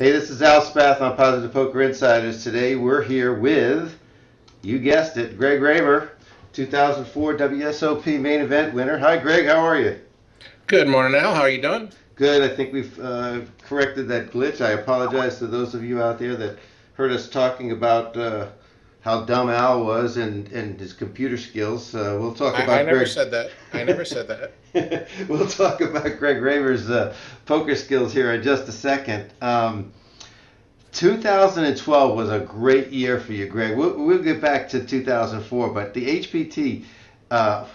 Hey, this is Al Spath on Positive Poker Insiders. Today we're here with, you guessed it, Greg Raymer, 2004 WSOP main event winner. Hi, Greg. How are you? Good morning, Al. How are you doing? Good. I think we've corrected that glitch. I apologize to those of you out there that heard us talking about how dumb Al was and his computer skills. We'll talk I about never Greg. said that. I never said that. We'll talk about Greg Raymer's poker skills here in just a second. 2012 was a great year for you, Greg. We'll get back to 2004, but the HPT,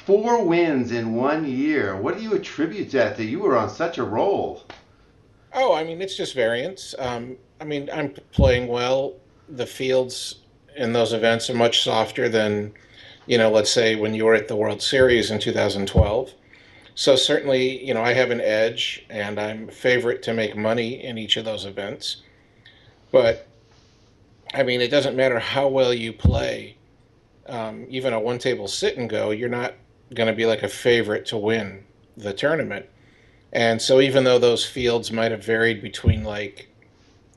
4 wins in 1 year. What do you attribute that to? You were on such a roll. Oh, I mean, it's just variance. I mean, I'm playing well. The fields in those events are much softer than, let's say when you were at the World Series in 2012. So certainly, I have an edge, and I'm a favorite to make money in each of those events. But I mean, it doesn't matter how well you play. Even a one-table sit and go, you're not going to be like a favorite to win the tournament. And so even though those fields might have varied between like,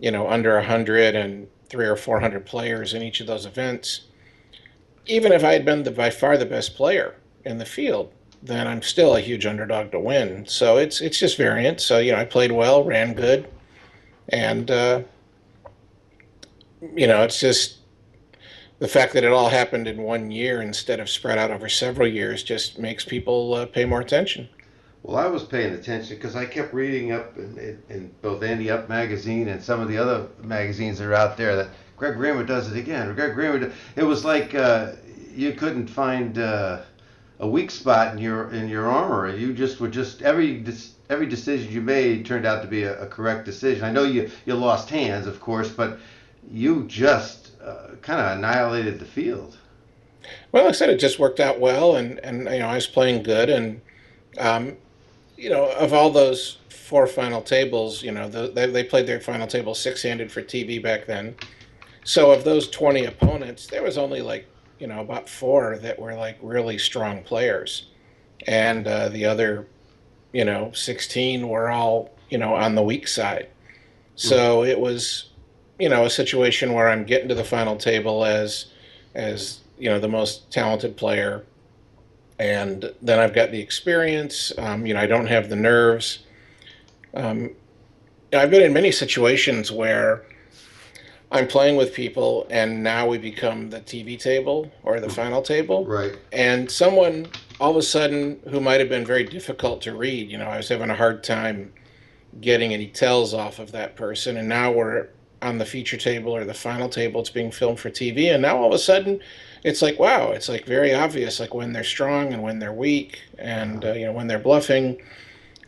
under 100 and 300 or 400 players in each of those events, even if I had been by far the best player in the field, then I'm still a huge underdog to win. So it's just variance. So, I played well, ran good, and it's just the fact that it all happened in 1 year instead of spread out over several years just makes people pay more attention. Well, I was paying attention because I kept reading up in both Andy Up magazine and some of the other magazines that are out there that Greg Raymer does it again. Greg Raymer, it was like you couldn't find a weak spot in your armor. You just would just every decision you made turned out to be a correct decision. I know you lost hands, of course, but you just kind of annihilated the field. Well, like I said, it just worked out well, and I was playing good, and um, of all those four final tables, they played their final table six-handed for TV back then. So of those 20 opponents, there was only like, about four that were like really strong players. And the other, 16 were all, on the weak side. Hmm. So it was, a situation where I'm getting to the final table as, the most talented player. And then I've got the experience. I don't have the nerves. Um, I've been in many situations where I'm playing with people, and now we become the TV table or the final table, Right. and someone all of a sudden who might have been very difficult to read. I was having a hard time getting any tells off of that person, and now we're on the feature table or the final table. It's being filmed for TV, and now all of a sudden, it's like wow, it's like very obvious, like when they're strong and when they're weak, and when they're bluffing,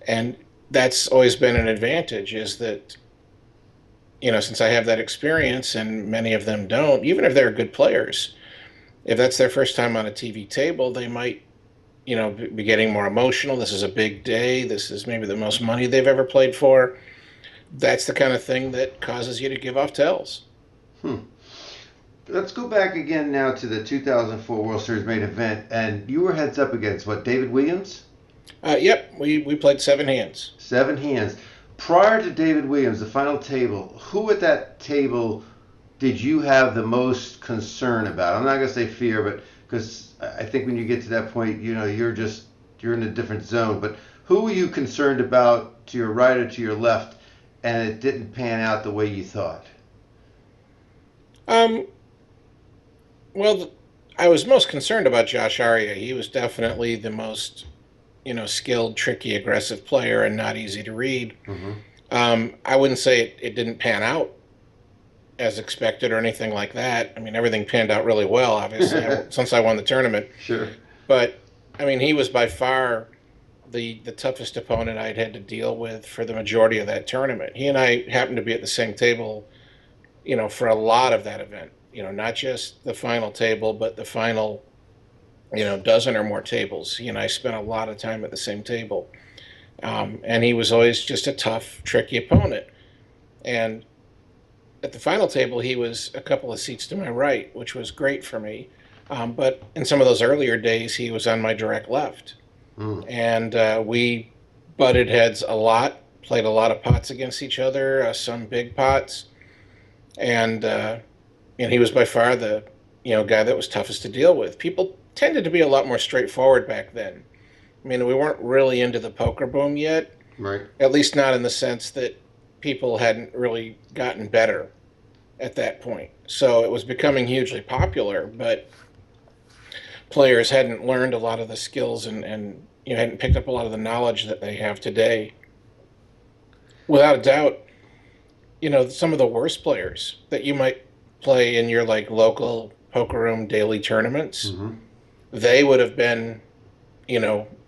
and that's always been an advantage. Is that since I have that experience and many of them don't, even if they're good players, if that's their first time on a TV table, they might, be getting more emotional. This is a big day. This is maybe the most money they've ever played for. That's the kind of thing that causes you to give off tells. Hmm. Let's go back again now to the 2004 World Series main event, and you were heads up against what? David Williams? Yep, we played seven hands. 7 hands. Prior to David Williams, the final table, who at that table did you have the most concern about? I'm not going to say fear, but because I think when you get to that point, you're in a different zone. But who were you concerned about to your right or to your left, and it didn't pan out the way you thought? Um, well, I was most concerned about Josh Arya. He was definitely the most, skilled, tricky, aggressive player and not easy to read. Mm-hmm. I wouldn't say it didn't pan out as expected or anything like that. I mean, everything panned out really well, obviously, since I won the tournament. Sure. But I mean, he was by far the toughest opponent I'd had to deal with for the majority of that tournament. He and I happened to be at the same table, for a lot of that event. Not just the final table, but the final, dozen or more tables. He and I spent a lot of time at the same table. And he was always just a tough, tricky opponent. And at the final table, he was a couple of seats to my right, which was great for me. But in some of those earlier days, he was on my direct left. Mm. And we butted heads a lot played a lot of pots against each other, some big pots, and he was by far the guy that was toughest to deal with. People tended to be a lot more straightforward back then. I mean, we weren't really into the poker boom yet, Right. at least not in the sense that people hadn't really gotten better at that point. So it was becoming hugely popular, but players hadn't learned a lot of the skills and hadn't picked up a lot of the knowledge that they have today. Without a doubt, some of the worst players that you might play in your like local poker room daily tournaments, Mm-hmm. they would have been,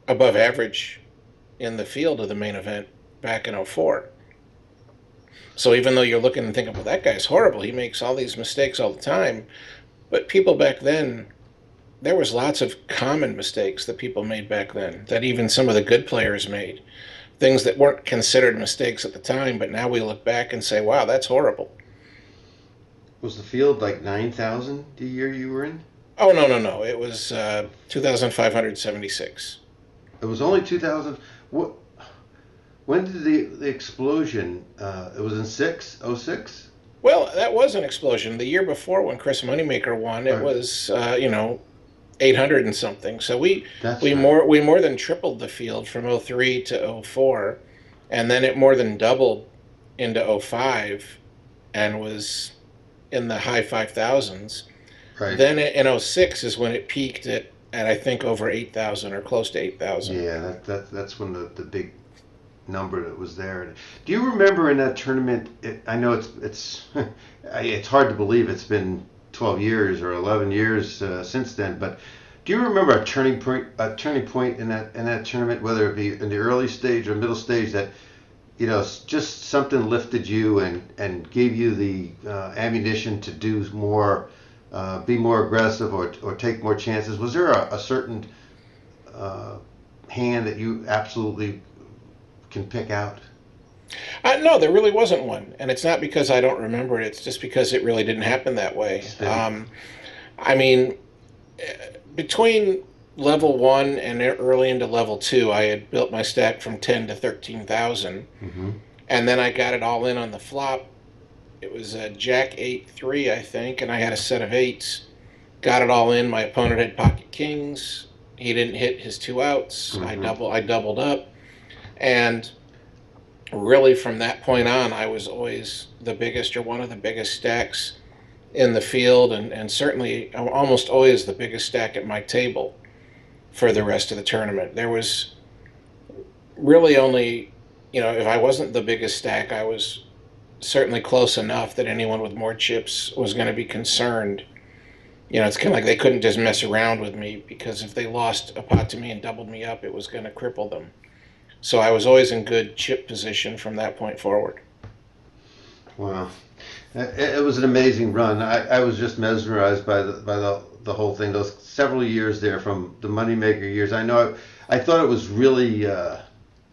above average in the field of the main event back in '04. So even though you're looking and thinking, well, that guy's horrible, he makes all these mistakes all the time, but people back then, there was lots of common mistakes that people made back then that even some of the good players made. Things that weren't considered mistakes at the time, but now we look back and say, wow, that's horrible. Was the field like 9,000 the year you were in? Oh, no, no, no. It was 2,576. It was only 2,000. What? When did the explosion? It was in '06. Well, that was an explosion. The year before, when Chris Moneymaker won, it Right. was 800 and something. So we That's we right. more than tripled the field from '03 to '04, and then it more than doubled into '05, and was in the high 5,000s. Right. Then in '06 is when it peaked at I think over 8,000 or close to 8,000. Yeah, that's when the big number that was there. Do you remember in that tournament? I know it's it's hard to believe it's been 12 years or 11 years since then, but do you remember a turning point in that tournament, whether it be in the early stage or middle stage, that just something lifted you and gave you the ammunition to do more, be more aggressive or take more chances? Was there a certain hand that you absolutely can pick out? No, there really wasn't one, and it's not because I don't remember it. It's just because it really didn't happen that way. Steady. I mean, between level one and early into level two, I had built my stack from 10 to 13,000, Mm-hmm. and then I got it all in on the flop. It was a Jack 8-3, I think, and I had a set of eights. Got it all in. My opponent had pocket kings. He didn't hit his two outs. Mm-hmm. I doubled up, and really from that point on, I was always the biggest or one of the biggest stacks in the field, and certainly almost always the biggest stack at my table for the rest of the tournament. There was really only, if I wasn't the biggest stack, I was certainly close enough that anyone with more chips was going to be concerned. It's kind of like they couldn't just mess around with me, because if they lost a pot to me and doubled me up, it was going to cripple them. So I was always in good chip position from that point forward. Wow. It was an amazing run. I was just mesmerized by the whole thing. Those several years there, from the moneymaker years. I thought it was really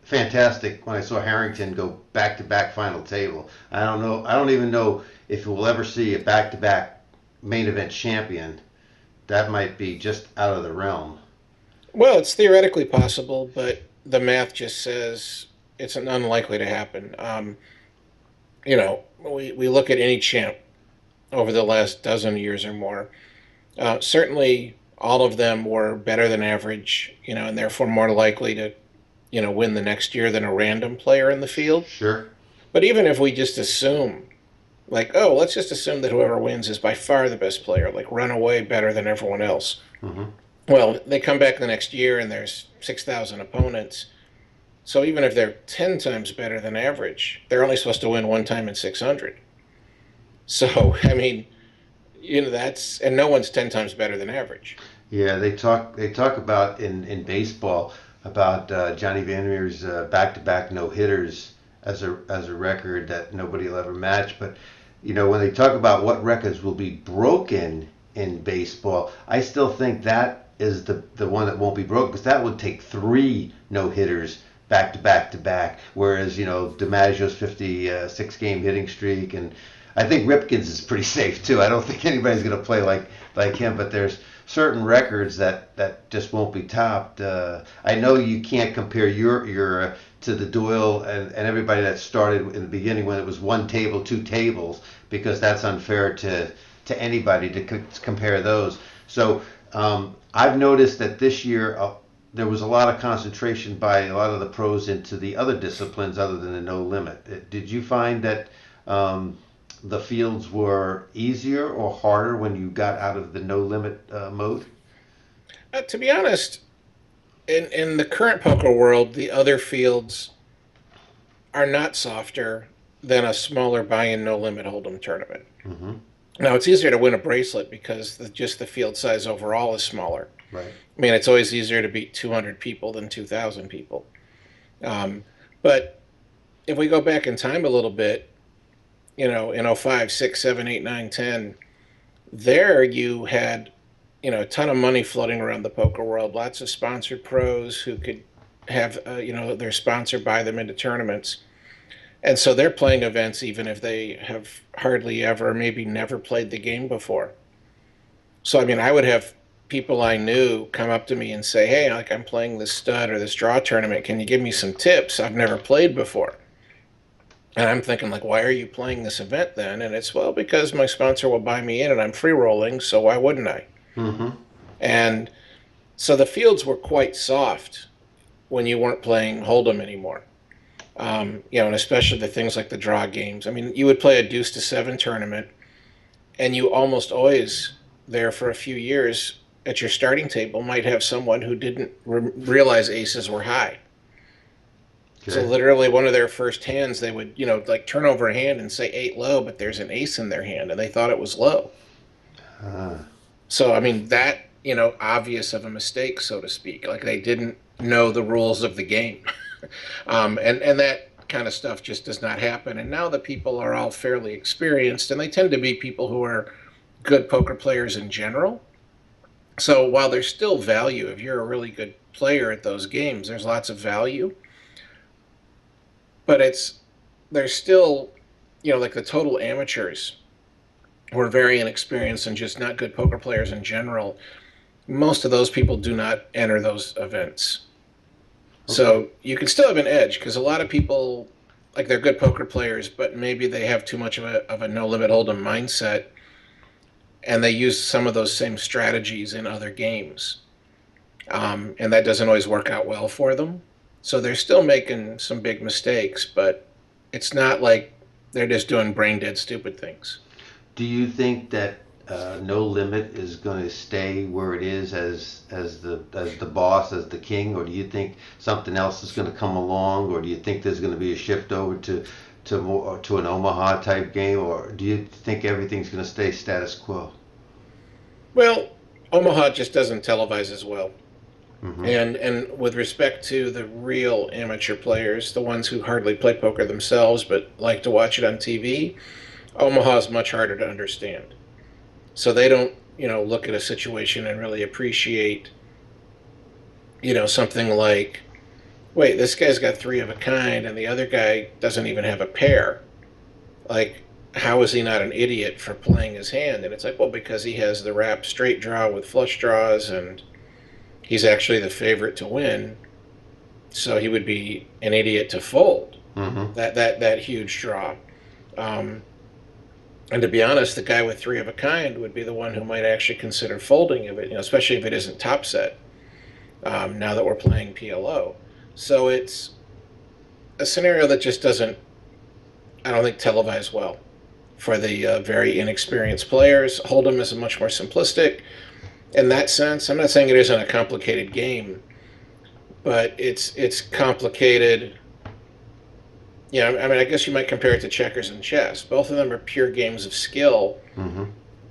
fantastic when I saw Harrington go back to back final table. I don't know. I don't even know if we'll ever see a back to back main event champion. That might be just out of the realm. Well, it's theoretically possible, but the math just says it's unlikely to happen. We look at any champ over the last dozen years or more. Certainly, all of them were better than average, and therefore more likely to, win the next year than a random player in the field. Sure. But even if we just assume, like, oh, let's just assume that whoever wins is by far the best player, like run away better than everyone else. Mm-hmm. Well, they come back the next year and there's 6,000 opponents. So even if they're 10 times better than average, they're only supposed to win one time in 600. So, I mean, and no one's 10 times better than average. Yeah, they talk about in baseball about Johnny Vandermeer's back-to-back no-hitters as a record that nobody will ever match. But when they talk about what records will be broken in baseball, I still think that is the one that won't be broken, because that would take 3 no-hitters back to back to back. Whereas DiMaggio's 56 game hitting streak, and I think Ripken's is pretty safe too. I don't think anybody's going to play like him, but there's certain records that just won't be topped. I know you can't compare your to the Doyle and everybody that started in the beginning when it was one table, two tables, because that's unfair to anybody to compare those. So I've noticed that this year there was a lot of concentration by a lot of the pros into the other disciplines other than the no limit. Did you find that the fields were easier or harder when you got out of the no limit mode? To be honest, in the current poker world, the other fields are not softer than a smaller buy-in no limit hold'em tournament. Mm-hmm. Now it's easier to win a bracelet because just the field size overall is smaller. Right. I mean, it's always easier to beat 200 people than 2,000 people. But if we go back in time a little bit, in 05, 6, 7, 8, 9, 10, there you had, a ton of money floating around the poker world, lots of sponsored pros who could have, their sponsor buy them into tournaments. And so they're playing events even if they have hardly ever, maybe never played the game before. So, I mean, I would have people I knew come up to me and say, hey, like I'm playing this stud or this draw tournament. Can you give me some tips? I've never played before. And I'm thinking, like, why are you playing this event then? And it's, well, because my sponsor will buy me in and I'm free rolling, so why wouldn't I? Mm-hmm. And so the fields were quite soft when you weren't playing Hold'em anymore. And especially the things like the draw games. I mean, you would play a deuce to seven tournament, and you almost always, there for a few years, at your starting table, might have someone who didn't realize aces were high. Okay. So literally one of their first hands, they would, like turn over a hand and say 8 low, but there's an ace in their hand, and they thought it was low. So, I mean, that, obvious of a mistake, so to speak. Like they didn't know the rules of the game. And that kind of stuff just does not happen. And now the people are all fairly experienced, and they tend to be people who are good poker players in general. So while there's still value, if you're a really good player at those games, there's lots of value. But there's still, like the total amateurs who are very inexperienced and just not good poker players in general. Most of those people do not enter those events. Okay. So you can still have an edge because a lot of people, like they're good poker players, but maybe they have too much of a no limit hold'em mindset, and they use some of those same strategies in other games, and that doesn't always work out well for them. So they're still making some big mistakes, but it's not like they're just doing brain dead stupid things. Do you think that no limit is going to stay where it is as the boss, as the king, or do you think something else is going to come along, or do you think there's going to be a shift over to an Omaha type game, or do you think everything's going to stay status quo? Well, Omaha just doesn't televise as well. Mm-hmm. And with respect to the real amateur players, the ones who hardly play poker themselves but like to watch it on TV, Omaha is much harder to understand. So they don't, look at a situation and really appreciate, something like, wait, this guy's got 3 of a kind and the other guy doesn't even have a pair. Like, how is he not an idiot for playing his hand? And it's like, well, because he has the wrap straight draw with flush draws and he's actually the favorite to win, so he would be an idiot to fold. Mm-hmm. that huge draw. And to be honest, the guy with 3 of a kind would be the one who might actually consider folding if it, especially if it isn't top set. Now that we're playing PLO, so it's a scenario that just doesn't, I don't think, televise well for the very inexperienced players. Hold'em is much more simplistic. In that sense, I'm not saying it isn't a complicated game, but it's complicated. I mean, I guess you might compare it to checkers and chess. Both of them are pure games of skill, mm-hmm.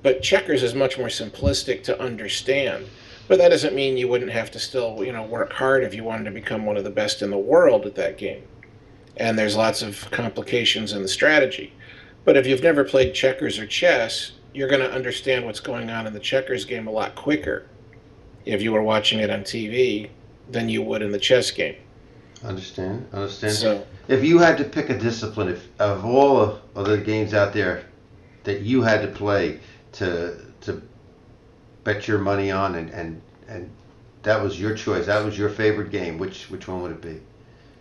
but checkers is much more simplistic to understand. But that doesn't mean you wouldn't have to still, work hard if you wanted to become one of the best in the world at that game. And there's lots of complications in the strategy. But if you've never played checkers or chess, you're going to understand what's going on in the checkers game a lot quicker if you were watching it on TV than you would in the chess game. Understand. So, if you had to pick a discipline, of all of the games out there that you had to play to bet your money on, and that was your choice, that was your favorite game, which one would it be?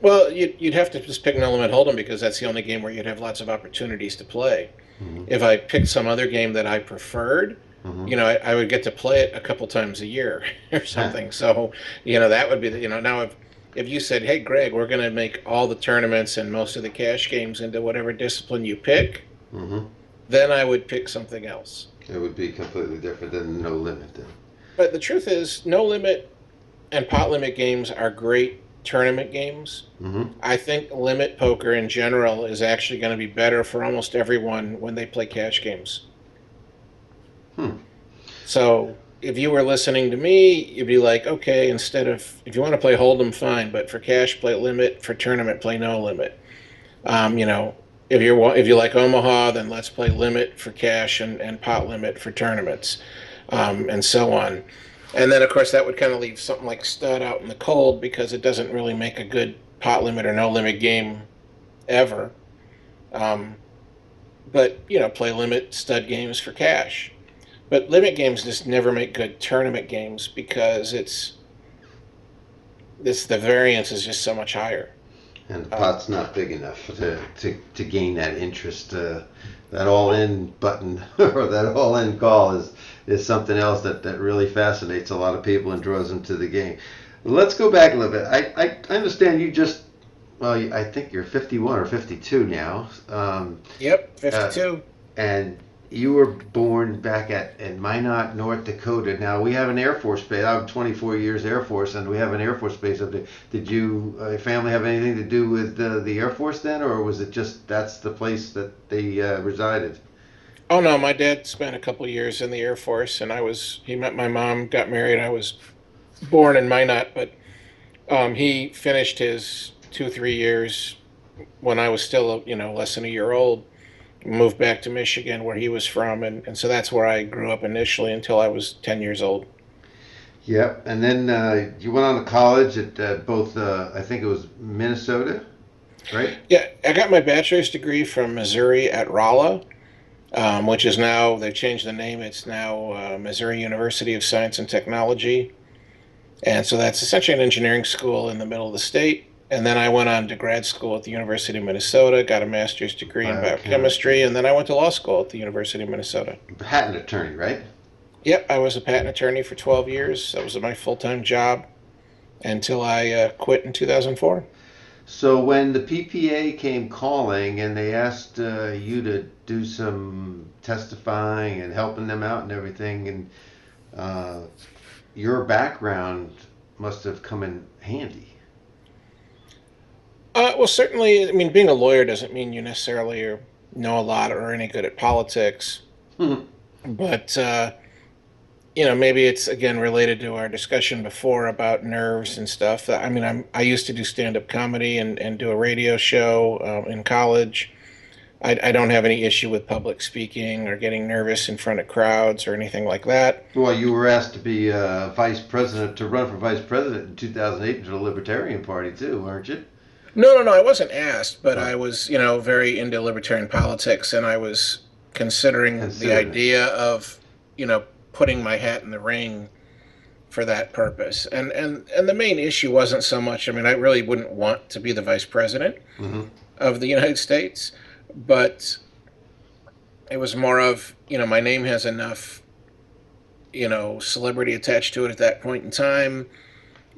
Well, you'd have to just pick No Limit Hold'em because that's the only game where you'd have lots of opportunities to play. Hmm. If I picked some other game that I preferred, Hmm. I would get to play it a couple times a year or something. So, that would be now if you said, "Hey, Greg, we're going to make all the tournaments and most of the cash games into whatever discipline you pick," Hmm. then I would pick something else. It would be completely different than No Limit then. But the truth is, No Limit and Pot Limit games are great tournament games. Hmm. I think limit poker in general is actually going to be better for almost everyone when they play cash games. Hmm. So if you were listening to me, you'd be like, okay, if you want to play Hold'em, fine, but for cash, play limit. For tournament, play no limit. Um, you know, if you like Omaha, then let's play limit for cash and pot limit for tournaments, and so on. And then of course that would kind of leave something like stud out in the cold because it doesn't really make a good pot limit or no limit game ever. Um, but play limit stud games for cash. But limit games just never make good tournament games because the variance is just so much higher. And the Um, pot's not big enough to gain that interest. That all in button or that all in call is something else that really fascinates a lot of people and draws them to the game. Let's go back a little bit. I understand you just, well, I think you're 51 or 52 now. yep, Uh, 52. and you were born back in Minot, North Dakota. Now we have an Air Force base. I'm 24 years Air Force, and we have an Air Force base up there. Did your family have anything to do with the Air Force then, or was it just that's the place that they resided? Oh no, my dad spent a couple of years in the Air Force, and he met my mom, got married. I was born in Minot, but he finished his 2 3 years when I was still less than a year old. Moved back to Michigan where he was from, and so that's where I grew up initially until I was 10 years old. Yep. And then you went on to college at both. I think it was Minnesota, right? Yeah, I got my bachelor's degree from Missouri at Rolla, which is now, they've changed the name. It's now Missouri University of Science and Technology. And so that's essentially an engineering school in the middle of the state. And then I went on to grad school at the University of Minnesota, got a master's degree in Biochemistry. biochemistry, and then I went to law school at the University of Minnesota. Patent attorney, right? Yep, I was a patent attorney for 12 years. That was my full time job until I quit in 2004. So when the PPA came calling and they asked you to do some testifying and helping them out and everything, and uh, your background must have come in handy. Well, certainly, I mean, being a lawyer doesn't mean you necessarily know a lot or are any good at politics. Hmm. But maybe it's again related to our discussion before about nerves and stuff. I mean, I used to do stand up comedy and do a radio show in college. I don't have any issue with public speaking or getting nervous in front of crowds or anything like that. Well, you were asked to be vice president, to run for vice president in 2008 to the Libertarian Party too, weren't you? No, no, no. I wasn't asked, but Oh, I was, very into libertarian politics, and I was considering the considering it. idea of, putting my hat in the ring for that purpose. And the main issue wasn't so much. I mean, I really wouldn't want to be the vice president Hmm. of the United States, but it was more of, my name has enough, celebrity attached to it at that point in time.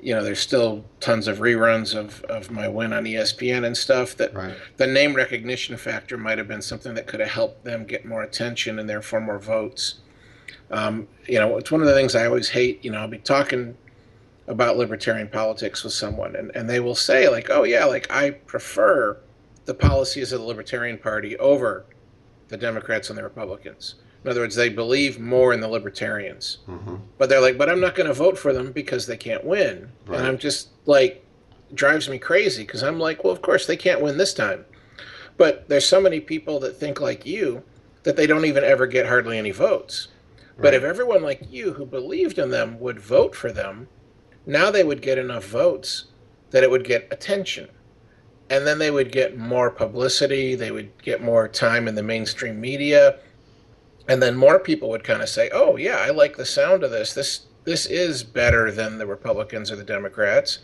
There's still tons of reruns of my win on ESPN and stuff that Right. the name recognition factor might have been something that could have helped them get more attention and therefore more votes. It's one of the things I always hate. I'll be talking about libertarian politics with someone and they will say like, oh yeah, like I prefer the policies of the Libertarian Party over the Democrats and the Republicans. In other words, they believe more in the libertarians. Hmm. But they're like, but I'm not going to vote for them because they can't win. And Right. I'm just like, drives me crazy because I'm like, well, of course they can't win this time. But there's so many people that think like you that they don't even ever get hardly any votes. But if Right. everyone like you who believed in them would vote for them, now they would get enough votes that it would get attention. And then they would get more publicity, they would get more time in the mainstream media, and then more people would kind of say, "Oh yeah, I like the sound of this. This is better than the Republicans or the Democrats."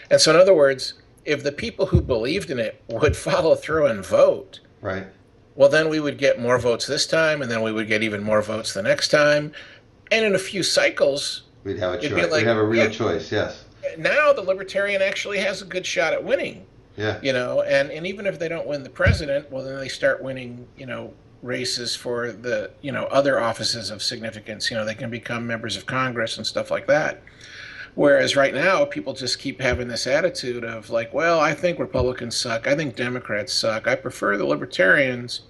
And so, in other words, if the people who believed in it would follow through and vote, Right. well, then we would get more votes this time, and then we would get even more votes the next time. And in a few cycles, We'd have a it'd be choice. We'd like, have a real yeah, choice. Yes. now the Libertarian actually has a good shot at winning. Yeah. And even if they don't win the president, well, then they start winning, races for the, other offices of significance. They can become members of Congress and stuff like that. Whereas right now, people just keep having this attitude of like, well, I think Republicans suck. I think Democrats suck. I prefer the Libertarians.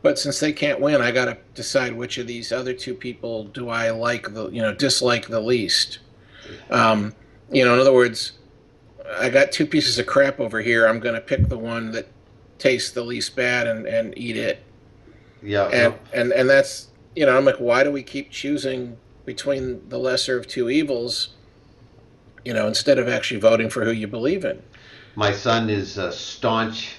But since they can't win, I got to decide which of these other two people do I dislike the least. In other words, I got two pieces of crap over here. I'm going to pick the one that tastes the least bad and eat it. Yeah. And that's, I'm like, why do we keep choosing between the lesser of two evils, instead of actually voting for who you believe in? My son is a staunch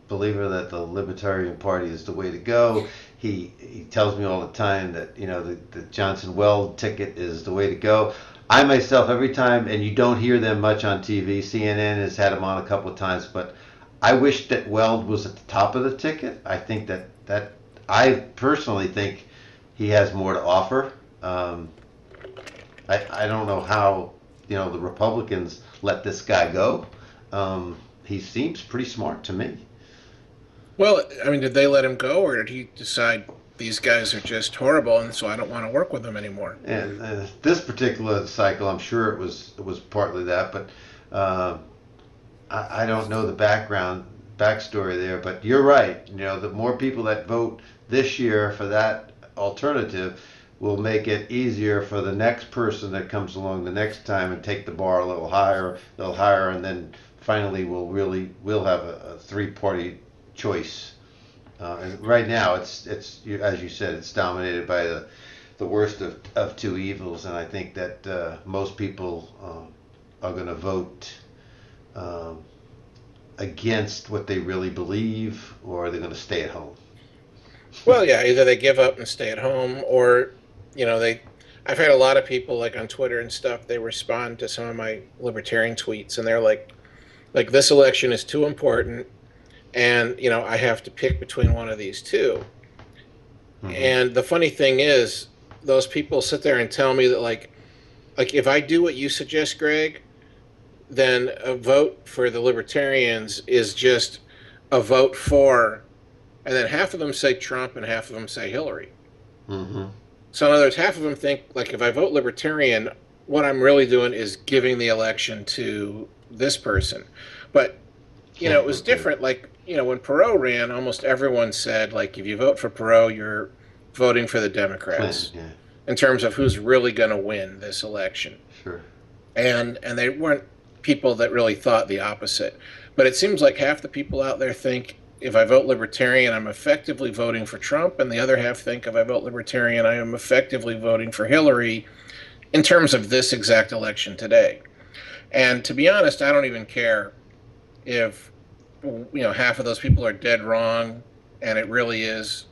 believer that the Libertarian Party is the way to go. He tells me all the time that the Johnson Weld ticket is the way to go. I myself, every time, and you don't hear them much on TV. CNN has had him on a couple of times, but I wish that Weld was at the top of the ticket. I think that I personally think he has more to offer. I don't know how the Republicans let this guy go. He seems pretty smart to me. Well, I mean, did they let him go, or did he decide these guys are just horrible, and so I don't want to work with them anymore? And this particular cycle, I'm sure it was partly that, but I don't know the backstory there. But you're right. The more people that vote this year for that alternative will make it easier for the next person that comes along the next time and take the bar a little higher, and then finally we'll have a three-party choice. And right now it's as you said, it's dominated by the worst of two evils, and I think that most people are going to vote against what they really believe, or they're going to stay at home. Well, yeah, either they give up and stay at home, or I've had a lot of people like on Twitter and stuff, they respond to some of my libertarian tweets, and they're like this election is too important, and I have to pick between one of these two. Mm-hmm. And the funny thing is, those people sit there and tell me that like if I do what you suggest, Greg, then a vote for the Libertarians is just a vote for, and then half of them say Trump and half of them say Hillary. Mm-hmm. So in other words, half of them think like if I vote Libertarian, what I'm really doing is giving the election to this person. But it was different. Like when Perot ran, almost everyone said like if you vote for Perot, you're voting for the Democrats. Clinton, in terms of who's really going to win this election. Sure. And they weren't people that really thought the opposite. But it seems like half the people out there think if I vote Libertarian, I'm effectively voting for Trump, and the other half think if I vote Libertarian, I am effectively voting for Hillary in terms of this exact election today. And to be honest, I don't even care if half of those people are dead wrong, and it really is,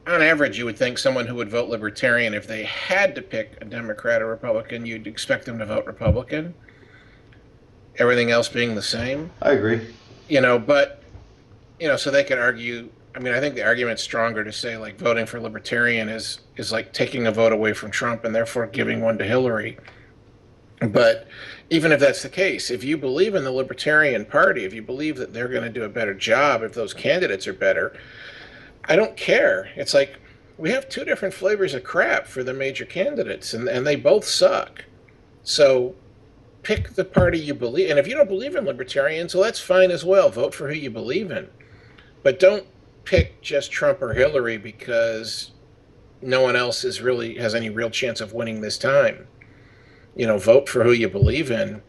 on average, you would think someone who would vote Libertarian, if they had to pick a Democrat or Republican, you'd expect them to vote Republican. Everything else being the same. I agree. But, so they could argue. I mean, I think the argument's stronger to say, like, voting for Libertarian is like taking a vote away from Trump and therefore giving one to Hillary. But even if that's the case, if you believe in the Libertarian Party, if you believe that they're going to do a better job, if those candidates are better, I don't care. It's like we have two different flavors of crap for the major candidates, and they both suck. So pick the party you believe in. And if you don't believe in Libertarians, well, that's fine as well. Vote for who you believe in. But don't pick just Trump or Hillary because no one else has any real chance of winning this time. Vote for who you believe in,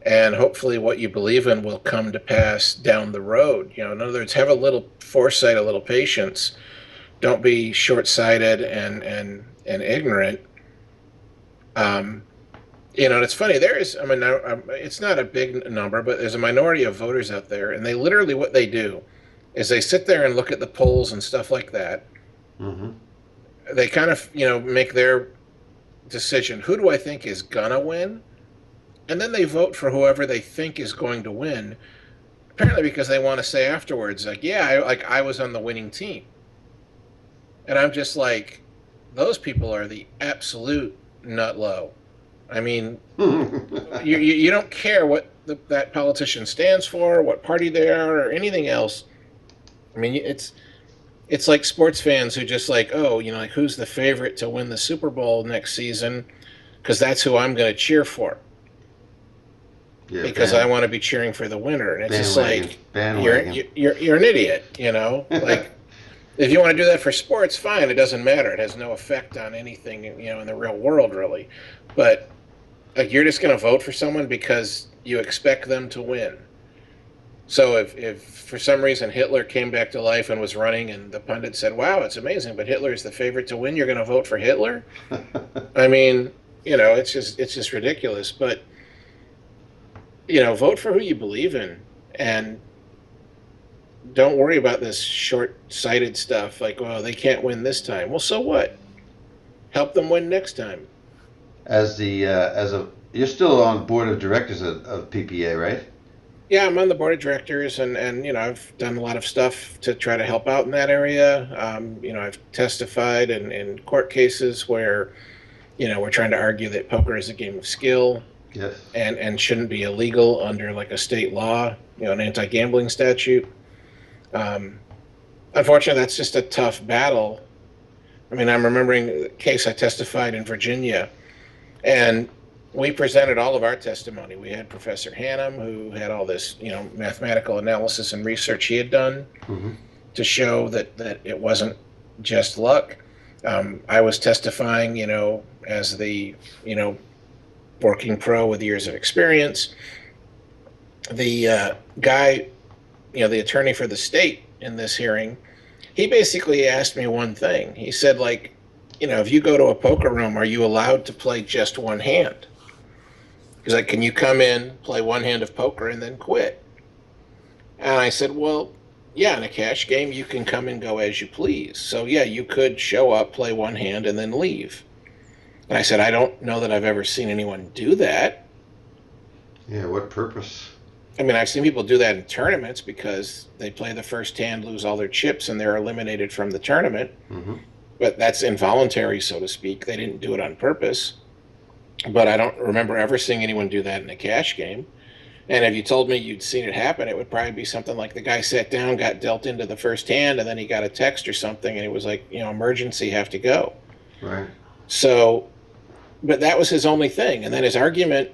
and hopefully what you believe in will come to pass down the road. In other words, have a little foresight, a little patience. Don't be short-sighted and ignorant. And it's funny, it's not a big number, but there's a minority of voters out there, and they literally, what they do is they sit there and look at the polls and stuff like that. Mm-hmm. They kind of, make their decision. Who do I think is gonna win? and then they vote for whoever they think is going to win. Apparently, because they want to say afterwards, like, yeah, I was on the winning team, and I'm just like, those people are the absolute nut low. I mean, you don't care what that politician stands for, what party they are, or anything else. I mean, it's like sports fans who just like, oh, like who's the favorite to win the Super Bowl next season? Because that's who I'm going to cheer for. Yeah, Because I want to be cheering for the winner, and it's just bandwagon, like bandwagon. you're an idiot, Like if you want to do that for sports, fine. It doesn't matter. It has no effect on anything, in the real world, really. But like you're just going to vote for someone because you expect them to win. So if for some reason Hitler came back to life and was running, and the pundit said, "Wow, it's amazing, but Hitler is the favorite to win," you're going to vote for Hitler? I mean, it's just ridiculous. But vote for who you believe in, and don't worry about this short-sighted stuff. Like, well, they can't win this time. Well, so what? Help them win next time. You're still on board of directors of PPA, right? Yeah, I'm on the board of directors, and I've done a lot of stuff to try to help out in that area. I've testified in court cases where we're trying to argue that poker is a game of skill. Yes. And shouldn't be illegal under like a state law, an anti-gambling statute. Unfortunately, that's just a tough battle. I mean, I'm remembering the case I testified in Virginia, and we presented all of our testimony. We had Professor Hannum, who had all this, mathematical analysis and research he had done to show that it wasn't just luck. I was testifying, as the, working pro with years of experience. The guy, the attorney for the state in this hearing, he basically asked me one thing. He said, like, if you go to a poker room, are you allowed to play just one hand? He's like, can you come in, play one hand of poker, and then quit? And I said, well, yeah, in a cash game, you can come and go as you please. So, yeah, you could show up, play one hand, and then leave. And I said, I don't know that I've ever seen anyone do that. Yeah, what purpose? I mean, I've seen people do that in tournaments because they play the first hand, lose all their chips, and they're eliminated from the tournament. But that's involuntary, so to speak. They didn't do it on purpose. But I don't remember ever seeing anyone do that in a cash game. And if you told me you'd seen it happen, it would probably be something like the guy sat down, got dealt into the first hand, and then he got a text or something, and it was like, emergency, have to go. Right. So, but that was his only thing. And then his argument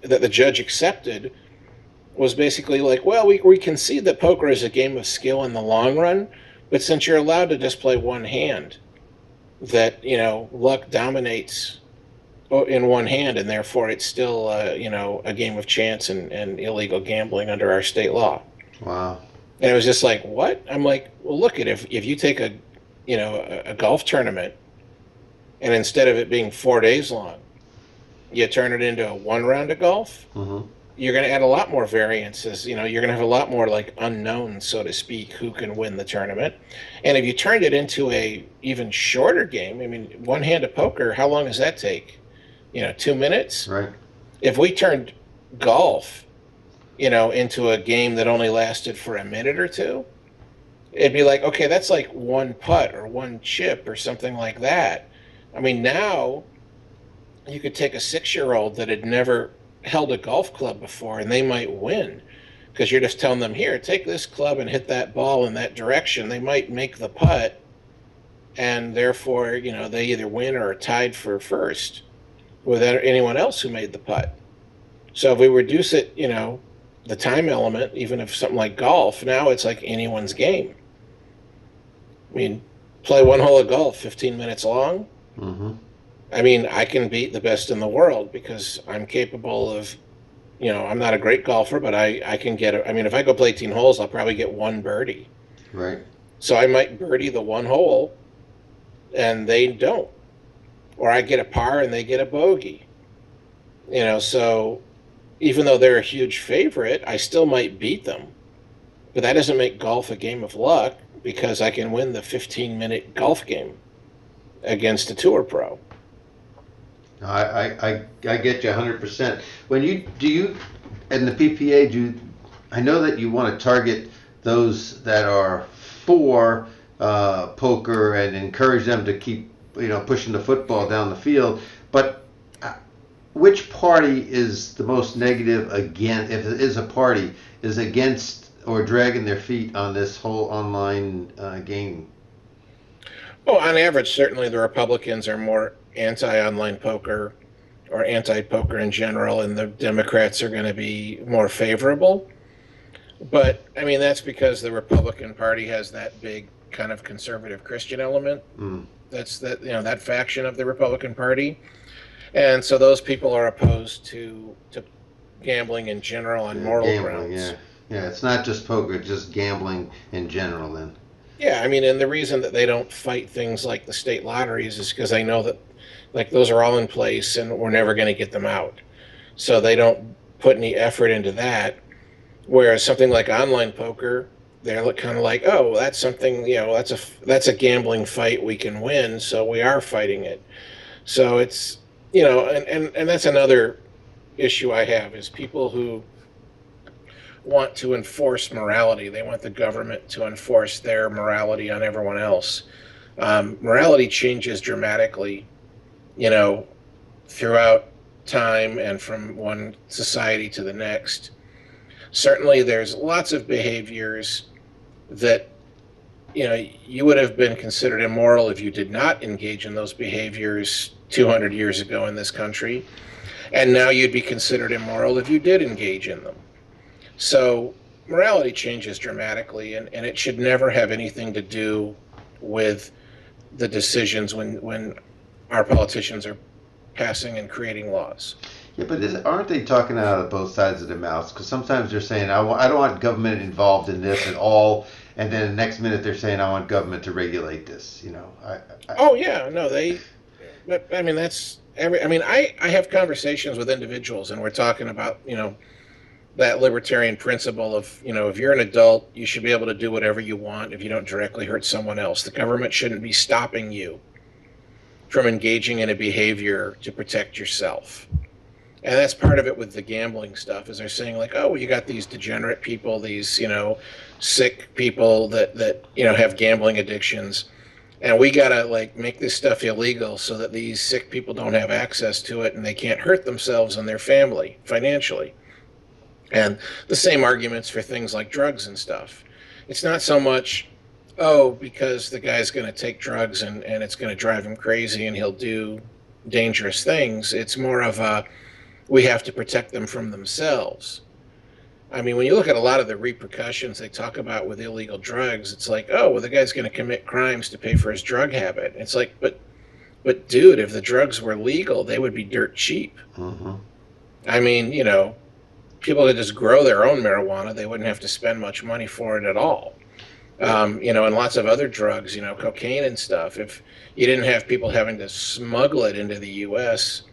that the judge accepted was basically like, well, we concede that poker is a game of skill in the long run, but since you're allowed to just play one hand, that, luck dominates in one hand, and therefore it's still, a game of chance and illegal gambling under our state law. Wow. And it was just like, what? I'm like, well, look, if you take a golf tournament, and instead of it being 4 days long, you turn it into one round of golf, you're going to add a lot more variances. You're going to have a lot more like unknowns, so to speak, who can win the tournament. And if you turned it into a even shorter game, I mean, one hand of poker, how long does that take? 2 minutes? Right. If we turned golf, into a game that only lasted for a minute or two, it'd be like, okay, that's like one putt or one chip or something like that. I mean, now you could take a 6-year-old that had never held a golf club before, and they might win because you're just telling them, here, take this club and hit that ball in that direction. They might make the putt, and therefore, they either win or are tied for first with anyone else who made the putt. So if we reduce it, the time element, even if something like golf, now it's like anyone's game. I mean, play one hole of golf, 15 minutes long. I mean, I can beat the best in the world because I'm capable of, I'm not a great golfer, but I can get I mean, if I go play 18 holes, I'll probably get one birdie. Right. So I might birdie the one hole, and they don't. Or I get a par and they get a bogey. So even though they're a huge favorite, I still might beat them. But that doesn't make golf a game of luck because I can win the 15-minute golf game against a tour pro. I get you 100%. When you do you and the PPA I know that you want to target those that are for poker and encourage them to keep pushing the football down the field. But which party is the most negative again? If it is a party, is against or dragging their feet on this whole online game? Well, on average, certainly the Republicans are more anti-online poker or anti-poker in general, and the Democrats are going to be more favorable. But I mean, that's because the Republican Party has that big kind of conservative Christian element. Mm. That's that faction of the Republican Party, and so those people are opposed to gambling in general on moral Gambling, grounds. yeah. Yeah, it's not just poker, it's just gambling in general then. Yeah, I mean, and the reason that they don't fight things like the state lotteries is because they know that, like, those are all in place and we're never going to get them out. So they don't put any effort into that. Whereas something like online poker, they're kind of like, oh, that's something, that's a gambling fight we can win, so we are fighting it. So it's, and that's another issue I have is people who want to enforce morality. They want the government to enforce their morality on everyone else. Morality changes dramatically, you know, throughout time and from one society to the next. Certainly, there's lots of behaviors that, you would have been considered immoral if you did not engage in those behaviors 200 years ago in this country. And now you'd be considered immoral if you did engage in them. So morality changes dramatically, and it should never have anything to do with the decisions when our politicians are passing and creating laws. Yeah, but aren't they talking out of both sides of their mouths? Because sometimes they're saying, I don't want government involved in this at all. And then the next minute they're saying, I want government to regulate this. Oh, yeah, no, but I mean, I have conversations with individuals and we're talking about, that libertarian principle of, if you're an adult, you should be able to do whatever you want if you don't directly hurt someone else. The government shouldn't be stopping you from engaging in a behavior to protect yourself. And that's part of it with the gambling stuff is they're saying like, oh, you got these degenerate people, these, sick people that have gambling addictions. And we got to like make this stuff illegal so that these sick people don't have access to it and they can't hurt themselves and their family financially. And the same arguments for things like drugs and stuff. It's not so much, oh, because the guy's going to take drugs and it's going to drive him crazy and he'll do dangerous things. It's more of we have to protect them from themselves. I mean, when you look at a lot of the repercussions they talk about with illegal drugs, it's like, oh, well, the guy's going to commit crimes to pay for his drug habit. It's like, but dude, if the drugs were legal, they would be dirt cheap. Mm-hmm. I mean, people could just grow their own marijuana. They wouldn't have to spend much money for it at all. And lots of other drugs, cocaine and stuff. If you didn't have people having to smuggle it into the U.S.,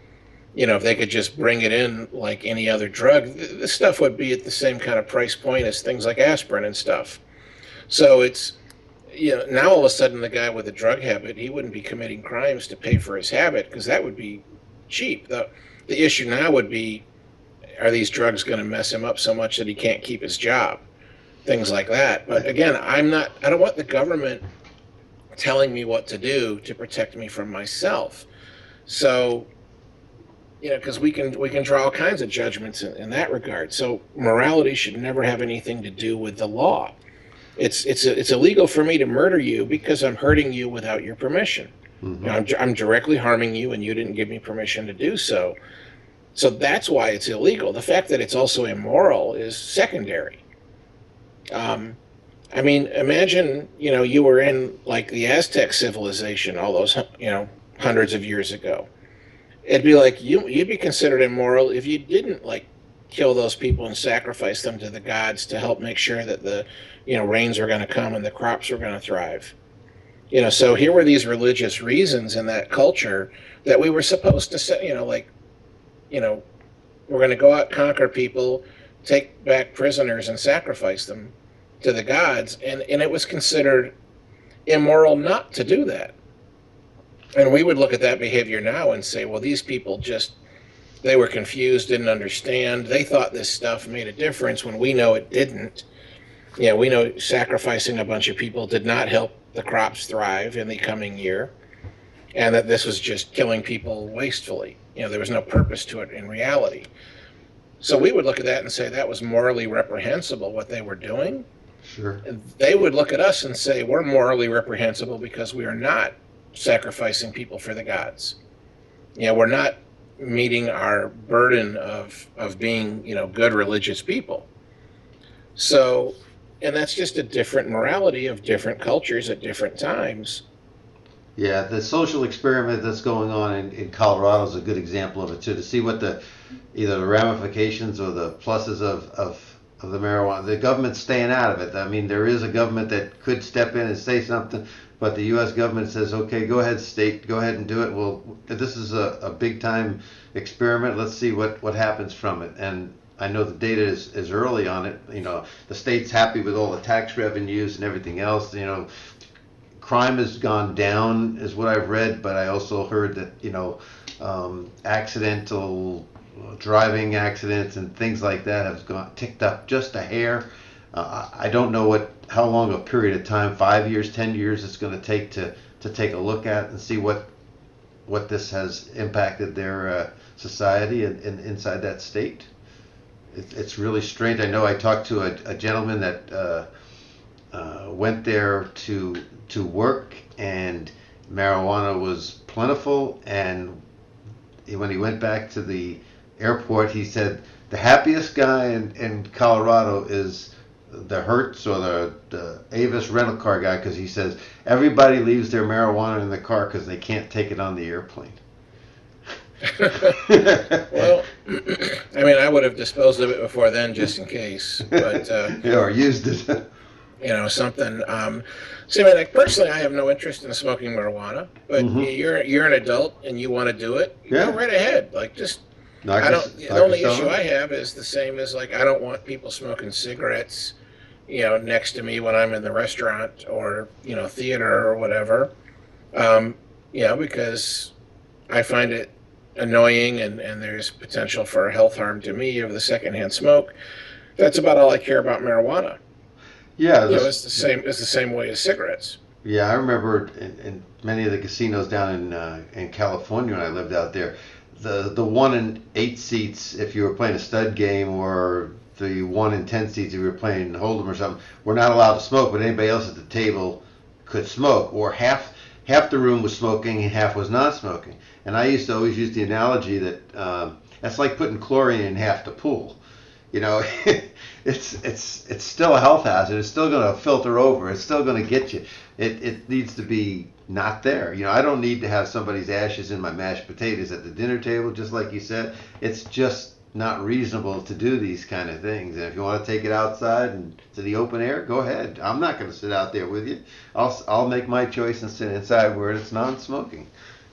if they could just bring it in like any other drug, this stuff would be at the same kind of price point as things like aspirin and stuff. So it's, now all of a sudden the guy with a drug habit, he wouldn't be committing crimes to pay for his habit because that would be cheap. The issue now would be, are these drugs going to mess him up so much that he can't keep his job? Things like that. But again, I don't want the government telling me what to do to protect me from myself. So, because we can draw all kinds of judgments in that regard. So morality should never have anything to do with the law. It's illegal for me to murder you because I'm hurting you without your permission. Mm-hmm. I'm directly harming you and you didn't give me permission to do so. So that's why it's illegal. The fact that it's also immoral is secondary. I mean, imagine, you were in like the Aztec civilization all those, hundreds of years ago. It'd be like you'd be considered immoral if you didn't like kill those people and sacrifice them to the gods to help make sure that the, rains were going to come and the crops were going to thrive. So here were these religious reasons in that culture that we were supposed to say, we're going to go out, conquer people, take back prisoners, and sacrifice them to the gods. And it was considered immoral not to do that. And we would look at that behavior now and say, well, these people just, they were confused, didn't understand. They thought this stuff made a difference when we know it didn't. Yeah, we know sacrificing a bunch of people did not help the crops thrive in the coming year, and that this was just killing people wastefully. There was no purpose to it in reality. So we would look at that and say that was morally reprehensible what they were doing. Sure. They would look at us and say we're morally reprehensible because we are not sacrificing people for the gods. We're not meeting our burden of being, good religious people. So, and that's just a different morality of different cultures at different times. Yeah, the social experiment that's going on in Colorado is a good example of it too. To see what either the ramifications or the pluses of the marijuana. The government's staying out of it. I mean, there is a government that could step in and say something, but the U.S. government says, okay, go ahead, state, go ahead and do it. Well, this is a big time experiment. Let's see what happens from it. And I know the data is early on it. The state's happy with all the tax revenues and everything else. Crime has gone down, is what I've read, but I also heard that accidental driving accidents and things like that have ticked up just a hair. I don't know how long a period of time, 5 years, 10 years, it's going to take to take a look at and see what this has impacted their society and inside that state. It's really strange. I know I talked to a gentleman that went there to work, and marijuana was plentiful, and when he went back to the airport, he said the happiest guy in Colorado is the Hertz or the Avis rental car guy, because he says everybody leaves their marijuana in the car because they can't take it on the airplane. Well, I mean, I would have disposed of it before then just in case, but or used it. Something. See, I mean, like, personally, I have no interest in smoking marijuana, but you're an adult and you want to do it, go right ahead. Like, just the only issue I have is the same as, like, I don't want people smoking cigarettes, next to me when I'm in the restaurant or theater or whatever. Because I find it annoying and there's potential for health harm to me of the secondhand smoke. That's about all I care about marijuana. Yeah, it's the same. It's the same way as cigarettes. Yeah, I remember in many of the casinos down in California when I lived out there, the 1 in 8 seats, if you were playing a stud game, or the 1 in 10 seats if you were playing Hold'em or something, were not allowed to smoke, but anybody else at the table could smoke, or half the room was smoking and half was not smoking. And I used to always use the analogy that that's like putting chlorine in half the pool. It's still a health hazard. It's still going to filter over. It's still going to get you. It needs to be not there. I don't need to have somebody's ashes in my mashed potatoes at the dinner table, just like you said. It's just not reasonable to do these kind of things. And if you want to take it outside and to the open air, go ahead. I'm not going to sit out there with you. I'll make my choice and sit inside where it's non-smoking.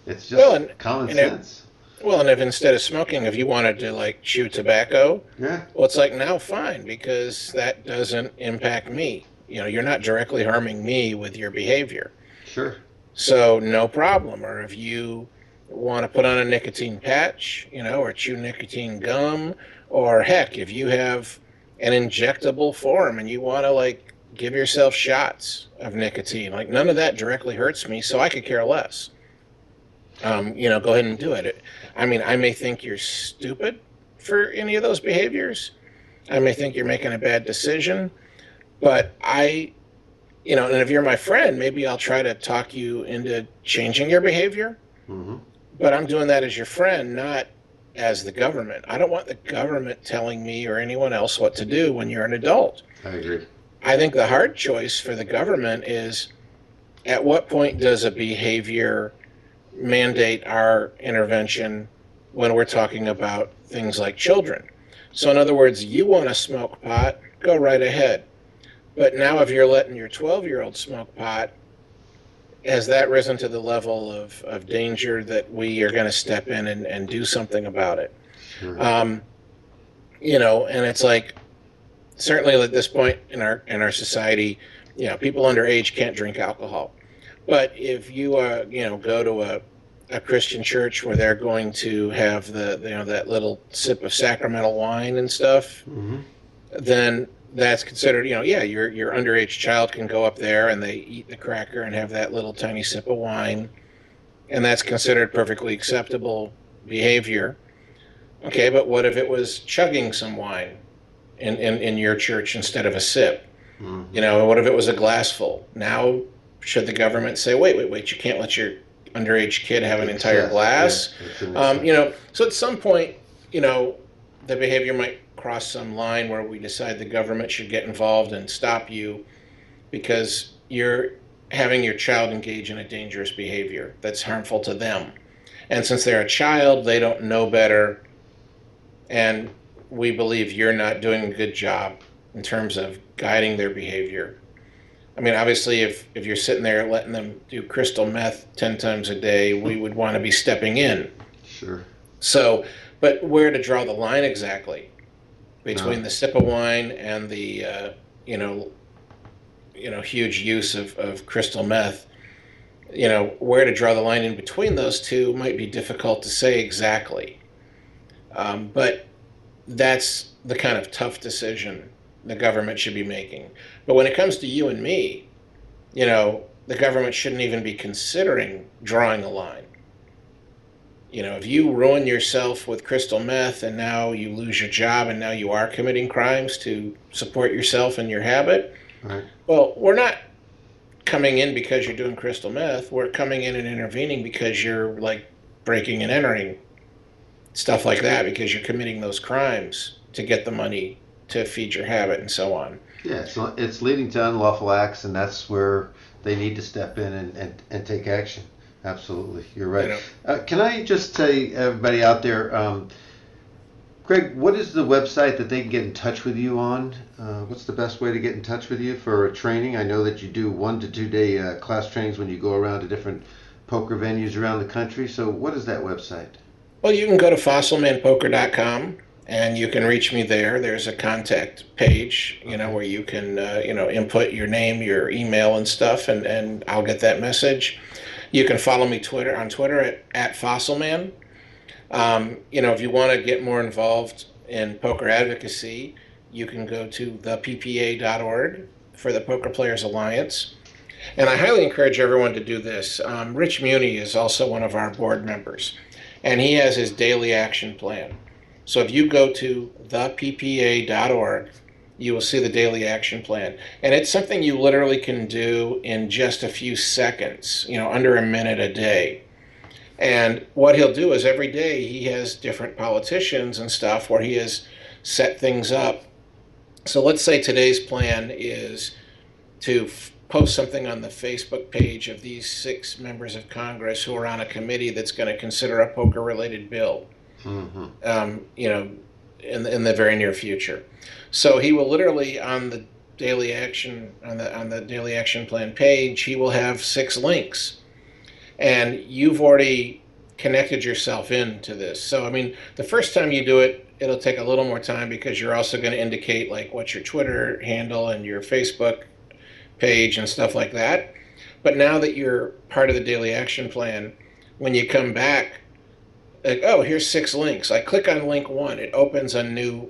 It's just common sense. And if instead of smoking, if you wanted to, like, chew tobacco, well, it's like, now fine, because that doesn't impact me. You're not directly harming me with your behavior. Sure. So no problem. Or if you want to put on a nicotine patch, or chew nicotine gum, or heck, if you have an injectable form and you want to, like, give yourself shots of nicotine, like, none of that directly hurts me, so I could care less. Go ahead and do it. I mean, I may think you're stupid for any of those behaviors. I may think you're making a bad decision, but and if you're my friend, maybe I'll try to talk you into changing your behavior. Mm-hmm. But I'm doing that as your friend, not as the government. I don't want the government telling me or anyone else what to do when you're an adult. I agree. I think the hard choice for the government is, at what point does a behavior mandate our intervention when we're talking about things like children? So in other words, you want to smoke pot, go right ahead. But now if you're letting your 12-year-old smoke pot, has that risen to the level of danger that we are going to step in and do something about it? Sure. And it's like, certainly at this point in our society, people underage can't drink alcohol. But if you go to a Christian church where they're going to have that little sip of sacramental wine and stuff, Mm-hmm. then that's considered, yeah, your underage child can go up there and they eat the cracker and have that little tiny sip of wine, and that's considered perfectly acceptable behavior. Okay, but what if it was chugging some wine in your church instead of a sip? Mm-hmm. What if it was a glassful? Now, should the government say, wait, you can't let your underage kid have an entire Excess, yeah, glass? it's an excess. So at some point, the behavior might cross some line where we decide the government should get involved and stop you because you're having your child engage in a dangerous behavior that's harmful to them. And since they're a child, they don't know better, and we believe you're not doing a good job in terms of guiding their behavior. I mean, obviously, if you're sitting there letting them do crystal meth 10 times a day, we would want to be stepping in. Sure. So, but where to draw the line exactly between No. the sip of wine and the, huge use of crystal meth, where to draw the line in between those two might be difficult to say exactly. But that's the kind of tough decision the government should be making. But when it comes to you and me, the government shouldn't even be considering drawing a line. If you ruin yourself with crystal meth and now you lose your job and now you are committing crimes to support yourself and your habit, Right. well, we're not coming in because you're doing crystal meth. We're coming in and intervening because you're like breaking and entering, stuff like that, because you're committing those crimes to get the money to feed your habit and so on. Yeah, it's leading to unlawful acts, and that's where they need to step in and take action. Absolutely, you're right. Can I just say, everybody out there, Greg, what is the website that they can get in touch with you on? What's the best way to get in touch with you for a training? I know that you do 1 to 2 day class trainings when you go around to different poker venues around the country. So what is that website? Well, you can go to fossilmanpoker.com and you can reach me there. There's a contact page, where you can, input your name, your email and stuff, and I'll get that message. You can follow me on Twitter at Fossilman. If you want to get more involved in poker advocacy, you can go to theppa.org for the Poker Players Alliance. And I highly encourage everyone to do this. Rich Muni is also one of our board members, and he has his daily action plan. So if you go to theppa.org, you will see the daily action plan. And it's something you literally can do in just a few seconds, under a minute a day. And what he'll do is every day he has different politicians and stuff where he has set things up. So let's say today's plan is to post something on the Facebook page of these 6 members of Congress who are on a committee that's going to consider a poker-related bill, in the very near future. So he will literally on the daily action plan page, he will have 6 links, and you've already connected yourself into this. So I mean, the first time you do it, it'll take a little more time because you're also going to indicate like what's your Twitter handle and your Facebook page and stuff like that. But now that you're part of the daily action plan, when you come back, like, oh, here's 6 links. I click on link 1. It opens a new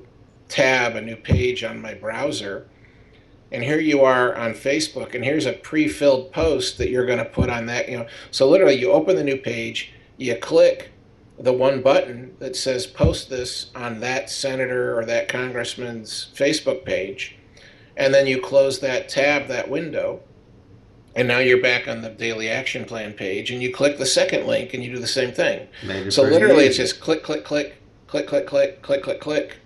tab, a new page on my browser. And here you are on Facebook, and here's a pre-filled post that you're going to put on that. So literally, you open the new page, you click the one button that says post this on that senator or that congressman's Facebook page, and then you close that tab, that window, and now you're back on the daily action plan page, and you click the second link, and you do the same thing. So literally, it's just click, click, click, click, click, click, click, click, click,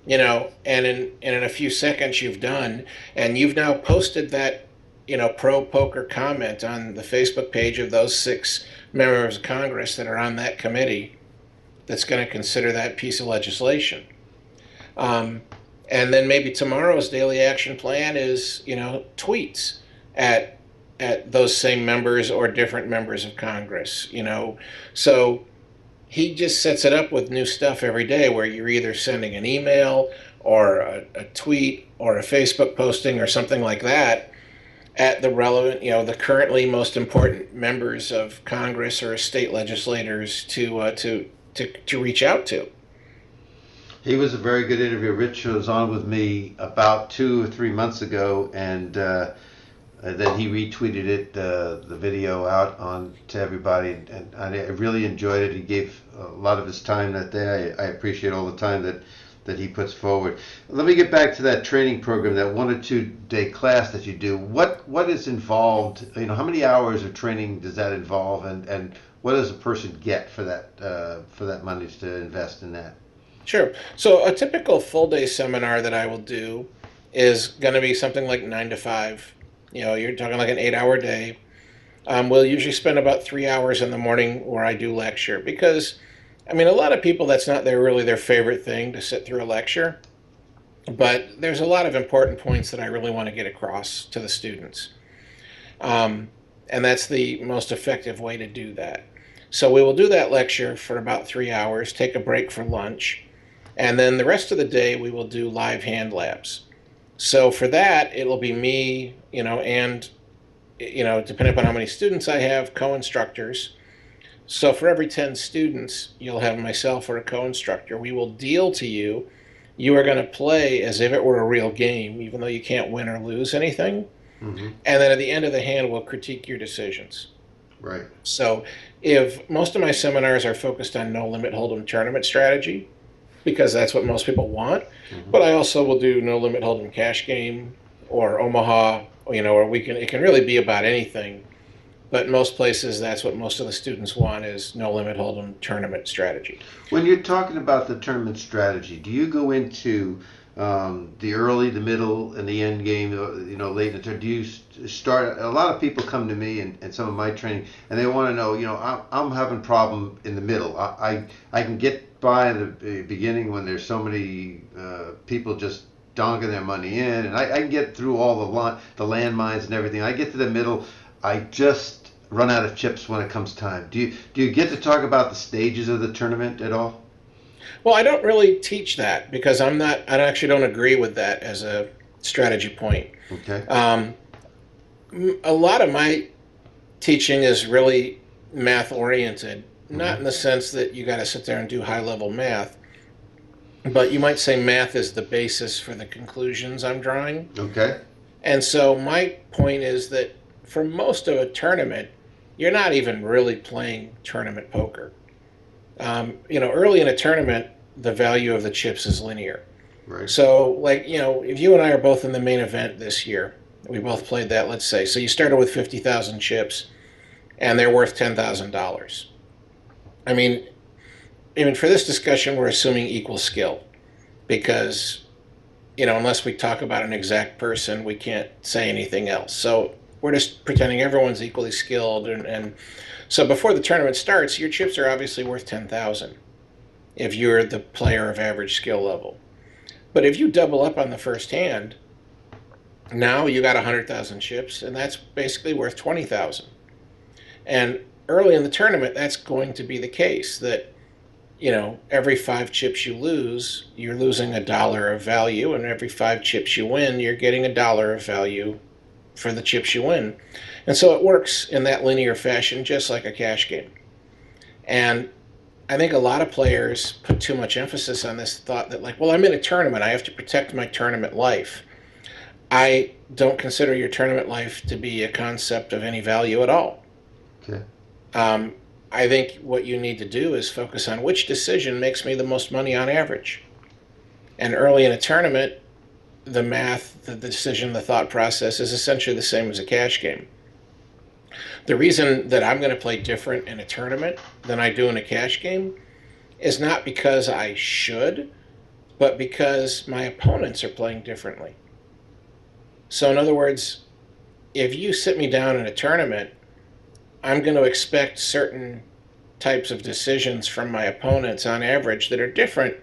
and in a few seconds you've done, and you've now posted that, pro poker comment on the Facebook page of those 6 members of Congress that are on that committee that's going to consider that piece of legislation. And then maybe tomorrow's daily action plan is, tweets at those same members or different members of Congress, So he just sets it up with new stuff every day where you're either sending an email or a tweet or a Facebook posting or something like that. at the relevant, the currently most important members of Congress or state legislators to reach out to. He was a very good interview. Rich was on with me about 2 or 3 months ago, and then he retweeted it, the video out on to everybody, and I really enjoyed it. He gave a lot of his time that day. I appreciate all the time that he puts forward. Let me get back to that training program, that 1 or 2 day class that you do. What is involved? How many hours of training does that involve, and what does a person get for that money to invest in that? Sure. So a typical full day seminar that I will do is going to be something like 9 to 5. You're talking like an 8 hour day. We'll usually spend about 3 hours in the morning where I do lecture because, a lot of people, that's not really their favorite thing to sit through a lecture. But there's a lot of important points that I really want to get across to the students. And that's the most effective way to do that. So we will do that lecture for about 3 hours, take a break for lunch, and then the rest of the day we will do live hand labs. So for that, it'll be me, and, depending upon how many students I have, co-instructors. So for every 10 students, you'll have myself or a co-instructor. We will deal to you. You are going to play as if it were a real game, even though you can't win or lose anything. Mm-hmm. And then at the end of the hand, we'll critique your decisions. Right. So if most of my seminars are focused on no limit hold'em tournament strategy, because that's what most people want, but I also will do no limit hold'em cash game or Omaha, or it can really be about anything. But most places, that's what most of the students want, is no limit hold'em tournament strategy. When you're talking about the tournament strategy, do you go into the early, the middle, and the end game? Late in the tournament. Do you start? A lot of people come to me and some of my training, and they want to know. I'm having problem in the middle. I can get by in the beginning when there's so many people just donking their money in, and I can get through all the landmines and everything. I get to the middle. I just run out of chips when it comes time. Do you get to talk about the stages of the tournament at all? Well, I don't really teach that because I actually don't agree with that as a strategy point. Okay. A lot of my teaching is really math oriented, not in the sense that you got to sit there and do high level math, but you might say math is the basis for the conclusions I'm drawing. Okay. And so my point is that for most of a tournament, you're not even really playing tournament poker. Early in a tournament, the value of the chips is linear. Right. So, if you and I are both in the main event this year, we both played that, let's say. So you started with 50,000 chips, and they're worth $10,000. Even for this discussion, we're assuming equal skill because, unless we talk about an exact person, we can't say anything else. So we're just pretending everyone's equally skilled, and so before the tournament starts, your chips are obviously worth 10,000 if you're the player of average skill level. But if you double up on the first hand, now you got 100,000 chips, and that's basically worth 20,000. And early in the tournament, that's going to be the case that every 5 chips you lose, you're losing $1 of value, and every 5 chips you win, you're getting $1 of value for the chips you win. And so it works in that linear fashion, just like a cash game. And I think a lot of players put too much emphasis on this thought that, I'm in a tournament, I have to protect my tournament life. I don't consider your tournament life to be a concept of any value at all. Okay. I think what you need to do is focus on which decision makes me the most money on average. And early in a tournament, the math, the decision, the thought process is essentially the same as a cash game. The reason that I'm going to play different in a tournament than I do in a cash game is not because I should, but because my opponents are playing differently. So in other words, if you sit me down in a tournament, I'm going to expect certain types of decisions from my opponents on average that are different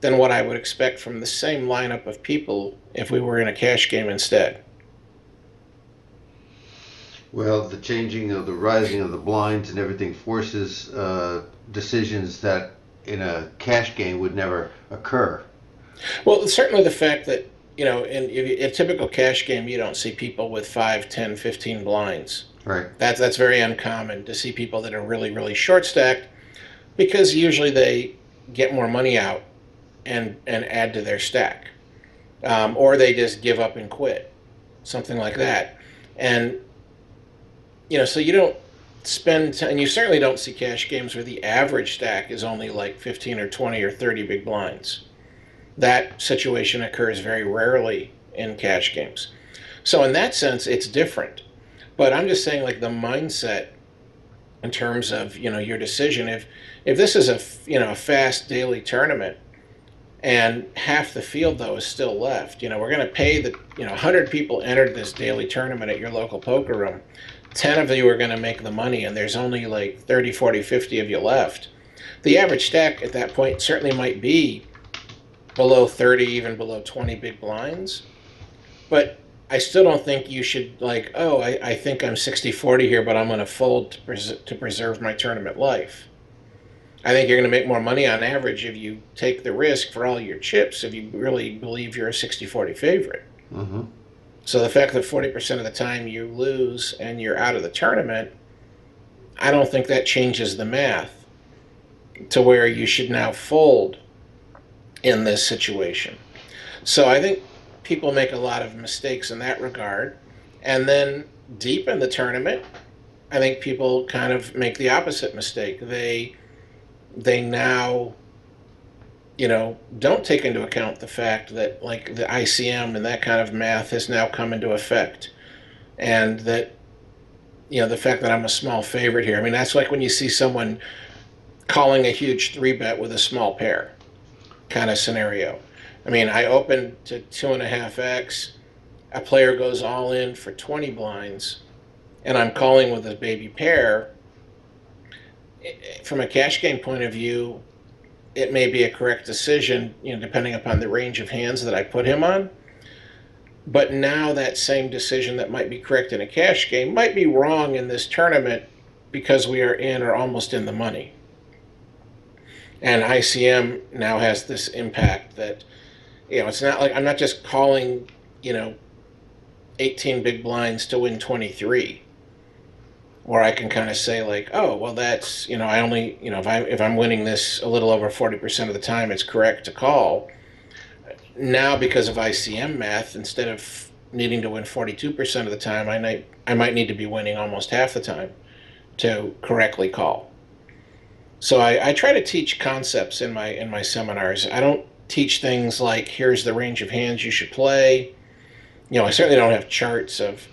than what I would expect from the same lineup of people if we were in a cash game instead. Well, the changing of the rising of the blinds and everything forces decisions that in a cash game would never occur. Well, certainly the fact that, in a typical cash game, you don't see people with 5, 10, 15 blinds. Right. That's very uncommon to see people that are really, really short stacked, because usually they get more money out and add to their stack, or they just give up and quit, something like that. And so you don't and you certainly don't see cash games where the average stack is only like 15 or 20 or 30 big blinds. That situation occurs very rarely in cash games. So in that sense, it's different. But I'm just saying, like, the mindset in terms of your decision. If this is a fast daily tournament, and half the field though is still left, we're going to pay 100 people entered this daily tournament at your local poker room. 10 of you are going to make the money, and there's only like 30, 40, 50 of you left. The average stack at that point certainly might be below 30, even below 20 big blinds. But I still don't think you should, like, oh, I think I'm 60-40 here, but I'm going to fold to preserve my tournament life. I think you're going to make more money on average if you take the risk for all your chips, if you really believe you're a 60-40 favorite. Mm-hmm. So the fact that 40% of the time you lose and you're out of the tournament, I don't think that changes the math to where you should now fold in this situation. So I think people make a lot of mistakes in that regard. And then deep in the tournament, I think people kind of make the opposite mistake. They now don't take into account the fact that, like, the ICM and that kind of math has now come into effect, and that the fact that I'm a small favorite here. I mean, that's like when you see someone calling a huge 3-bet with a small pair kind of scenario. I mean, I open to 2.5x, a player goes all in for 20 blinds, and I'm calling with a baby pair. From a cash game point of view, it may be a correct decision, depending upon the range of hands that I put him on. But now that same decision that might be correct in a cash game might be wrong in this tournament, because we are in or almost in the money. And ICM now has this impact that, it's not like I'm not just calling, 18 big blinds to win 23. Or I can kind of say, like, oh, well, that's, I only, if I'm winning this a little over 40% of the time, it's correct to call. Now, because of ICM math, instead of needing to win 42% of the time, I might need to be winning almost half the time to correctly call. So I try to teach concepts in my seminars. I don't teach things like, here's the range of hands you should play. I certainly don't have charts of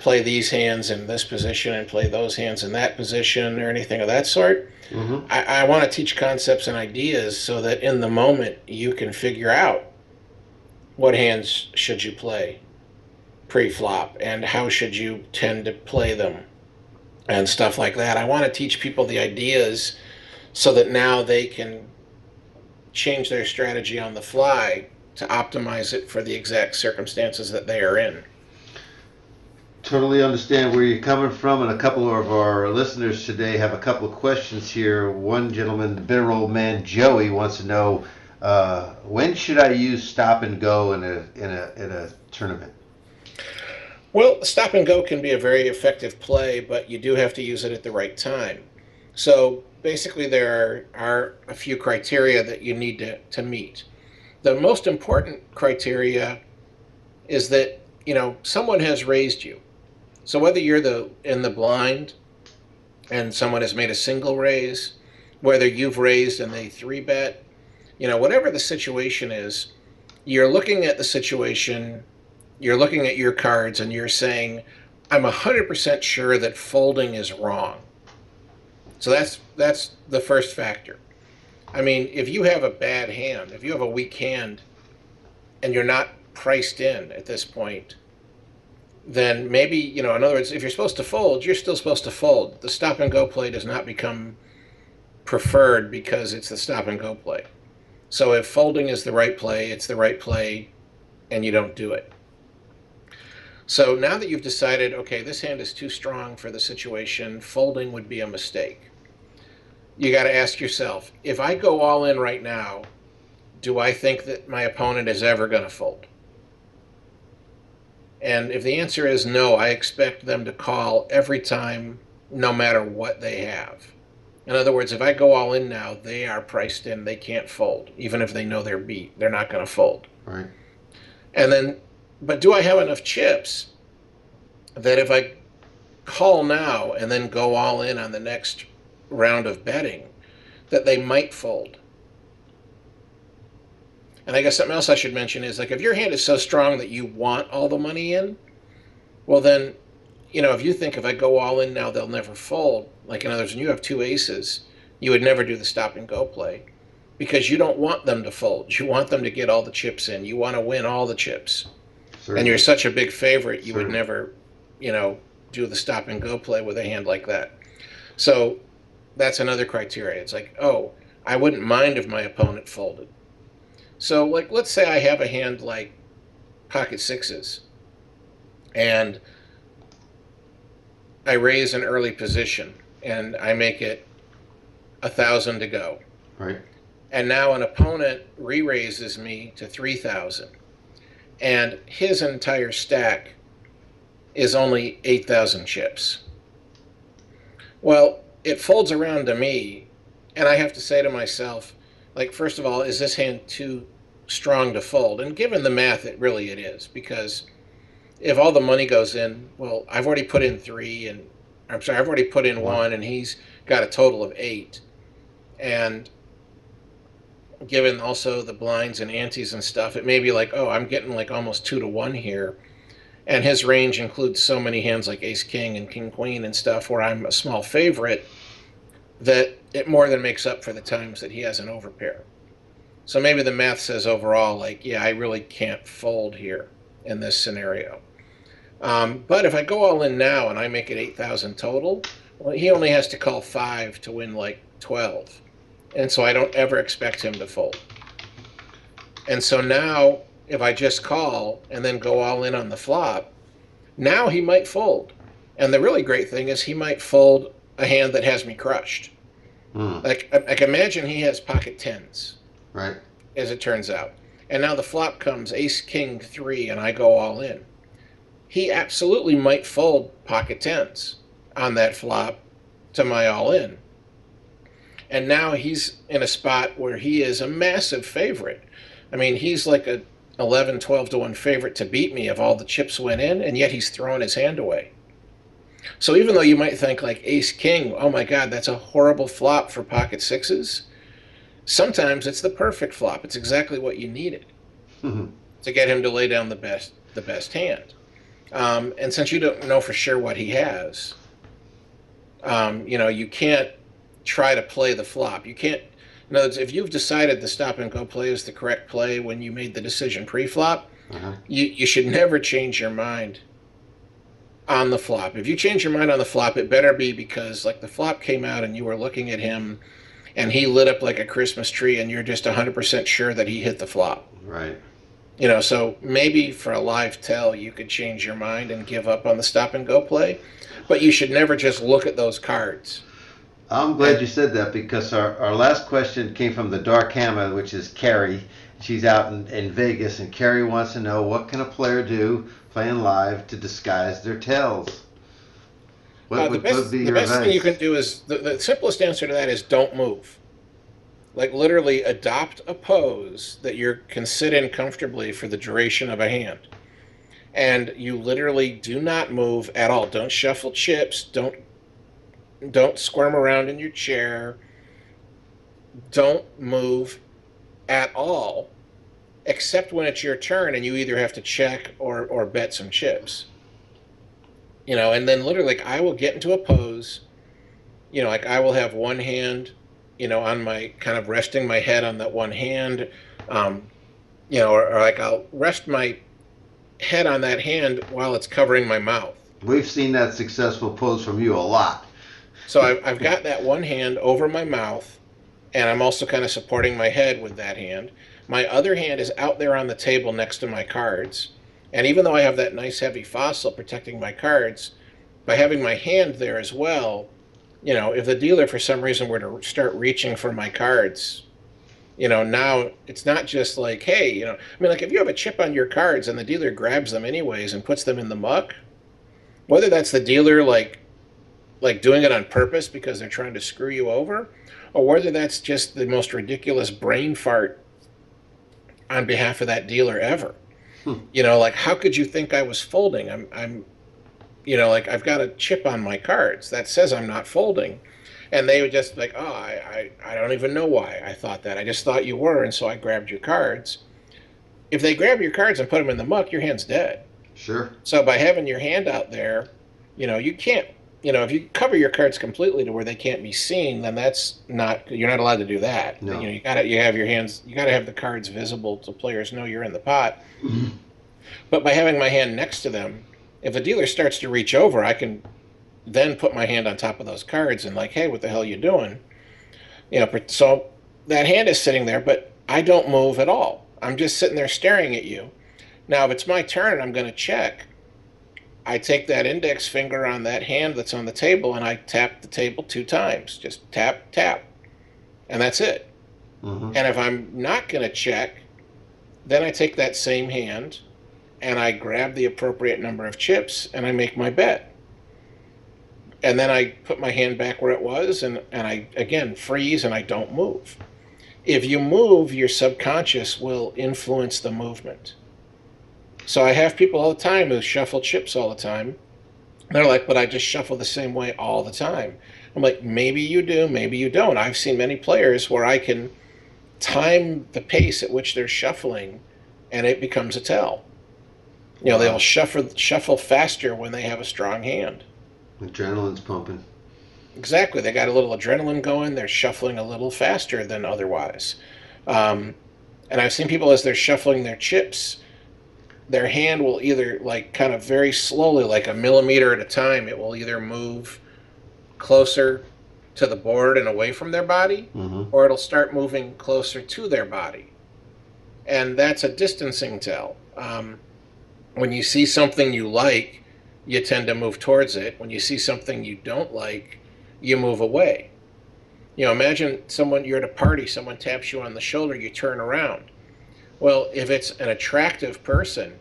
play these hands in this position and play those hands in that position or anything of that sort. Mm-hmm. I want to teach concepts and ideas so that in the moment you can figure out what hands should you play pre-flop and how should you tend to play them and stuff like that. I want to teach people the ideas so that now they can change their strategy on the fly to optimize it for the exact circumstances that they are in. Totally understand where you're coming from, and a couple of our listeners today have a couple of questions here. One gentleman, the bitter old man Joey, wants to know when should I use stop and go in a tournament? Well, stop and go can be a very effective play, but you do have to use it at the right time. So basically, there are a few criteria that you need to meet. The most important criteria is that someone has raised you. So whether you're in the blind and someone has made a single raise, whether you've raised and they 3-bet, whatever the situation is, you're looking at the situation, you're looking at your cards, and you're saying, I'm 100% sure that folding is wrong. So that's the first factor. I mean, if you have a bad hand, if you have a weak hand, and you're not priced in at this point, then maybe, in other words, if you're supposed to fold, you're still supposed to fold. The stop and go play does not become preferred because it's the stop and go play. So if folding is the right play, it's the right play, and you don't do it. So now that you've decided, okay, this hand is too strong for the situation, folding would be a mistake. You got to ask yourself, if I go all in right now, do I think that my opponent is ever going to fold? And if the answer is no, I expect them to call every time, no matter what they have. In other words, if I go all in now, they are priced in. They can't fold. Even if they know they're beat, they're not going to fold. Right. And then, but do I have enough chips that if I call now and then go all in on the next round of betting, that they might fold? And I guess something else I should mention is, like, if your hand is so strong that you want all the money in, well then, if you think if I go all in now, they'll never fold. Like, in other words, when you have two aces, you would never do the stop and go play because you don't want them to fold. You want them to get all the chips in. You want to win all the chips. Certainly. And you're such a big favorite, you Certainly. would never, do the stop and go play with a hand like that. So that's another criteria. It's like, oh, I wouldn't mind if my opponent folded. So, like, let's say I have a hand like pocket sixes, and I raise an early position, and I make it 1,000 to go. Right. And now an opponent re-raises me to 3,000, and his entire stack is only 8,000 chips. Well, it folds around to me, and I have to say to myself, like, first of all, is this hand too strong to fold? And given the math, it is, because if all the money goes in, well, I've already put in I've already put in one, and he's got a total of 8. And given also the blinds and antes and stuff, it may be like, oh, I'm getting like almost 2-to-1 here. And his range includes so many hands like ace king and king queen and stuff where I'm a small favorite that it more than makes up for the times that he has an overpair. So maybe the math says overall, like, yeah, I really can't fold here in this scenario. But if I go all in now and I make it 8,000 total, well, he only has to call 5 to win like 12. And so I don't ever expect him to fold. And so now, if I just call and then go all in on the flop, now he might fold. And the really great thing is he might fold a hand that has me crushed. Like imagine he has pocket tens, Right. as it turns out. And now the flop comes ace king 3 and I go all in. He absolutely might fold pocket tens on that flop to my all in. And now he's in a spot where he is a massive favorite. I mean, he's like a 11, 12-to-1 favorite to beat me if all the chips went in, and yet he's throwing his hand away. So even though you might think like ace king, oh my God, that's a horrible flop for pocket sixes, sometimes it's the perfect flop. It's exactly what you needed to get him to lay down the best hand. And since you don't know for sure what he has, you can't try to play the flop. You can't. In other words, if you've decided the stop and go play is the correct play when you made the decision pre-flop, you should never change your mind on the flop. If you change your mind on the flop, it better be because like the flop came out and you were looking at him and he lit up like a Christmas tree and you're just 100% sure that he hit the flop. Right. So maybe for a live tell you could change your mind and give up on the stop and go play, but you should never just look at those cards. I'm glad you said that because our last question came from the Dark Hammer, which is Carrie. She's out in Vegas, and Carrie wants to know, what can a player do playing live to disguise their tells? What would be your advice? The best thing you can do is, the simplest answer to that is don't move. Like literally adopt a pose that you can sit in comfortably for the duration of a hand. And you literally do not move at all. Don't shuffle chips. Don't squirm around in your chair. Don't move at all, except when it's your turn and you either have to check or bet some chips. And then literally, like, I will get into a pose, like I will have one hand, on my kind of resting my head on that one hand, or like I'll rest my head on that hand while it's covering my mouth. We've seen that successful pose from you a lot. So I've got that one hand over my mouth, and I'm also kind of supporting my head with that hand. My other hand is out there on the table next to my cards. And even though I have that nice heavy fossil protecting my cards, by having my hand there as well, if the dealer for some reason were to start reaching for my cards, Now it's not just like, hey, I mean, like if you have a chip on your cards and the dealer grabs them anyways and puts them in the muck, whether that's the dealer like doing it on purpose because they're trying to screw you over, or whether that's just the most ridiculous brain fart on behalf of that dealer ever. Like how could you think I was folding? Like I've got a chip on my cards that says I'm not folding. And they would just like, oh, I don't even know why I thought that. I just thought you were, and so I grabbed your cards. If they grab your cards and put them in the muck, your hand's dead. Sure. So by having your hand out there, you can't, if you cover your cards completely to where they can't be seen, then you're not allowed to do that. No. You have your hands, you gotta have the cards visible so players know you're in the pot. But by having my hand next to them, if the dealer starts to reach over, I can then put my hand on top of those cards and like, hey, what the hell are you doing? So that hand is sitting there, but I don't move at all. I'm just sitting there staring at you. Now, if it's my turn and I'm going to check, I take that index finger on that hand that's on the table and I tap the table 2 times. Just tap, tap. And that's it. Mm-hmm. And if I'm not going to check, then I take that same hand and I grab the appropriate number of chips and I make my bet. And then I put my hand back where it was and I, again, freeze and I don't move. If you move, your subconscious will influence the movement. So I have people all the time who shuffle chips all the time. They're like, but I just shuffle the same way all the time. I'm like, maybe you do, maybe you don't. I've seen many players where I can time the pace at which they're shuffling and it becomes a tell. They'll shuffle faster when they have a strong hand. Adrenaline's pumping. Exactly. They got a little adrenaline going. They're shuffling a little faster than otherwise. And I've seen people as they're shuffling their chips, their hand will either like kind of very slowly, like a millimeter at a time, it will either move closer to the board and away from their body, or it'll start moving closer to their body. And that's a distancing tell. When you see something you like, you tend to move towards it. When you see something you don't like, you move away. Imagine you're at a party, someone taps you on the shoulder, you turn around. Well, if it's an attractive person,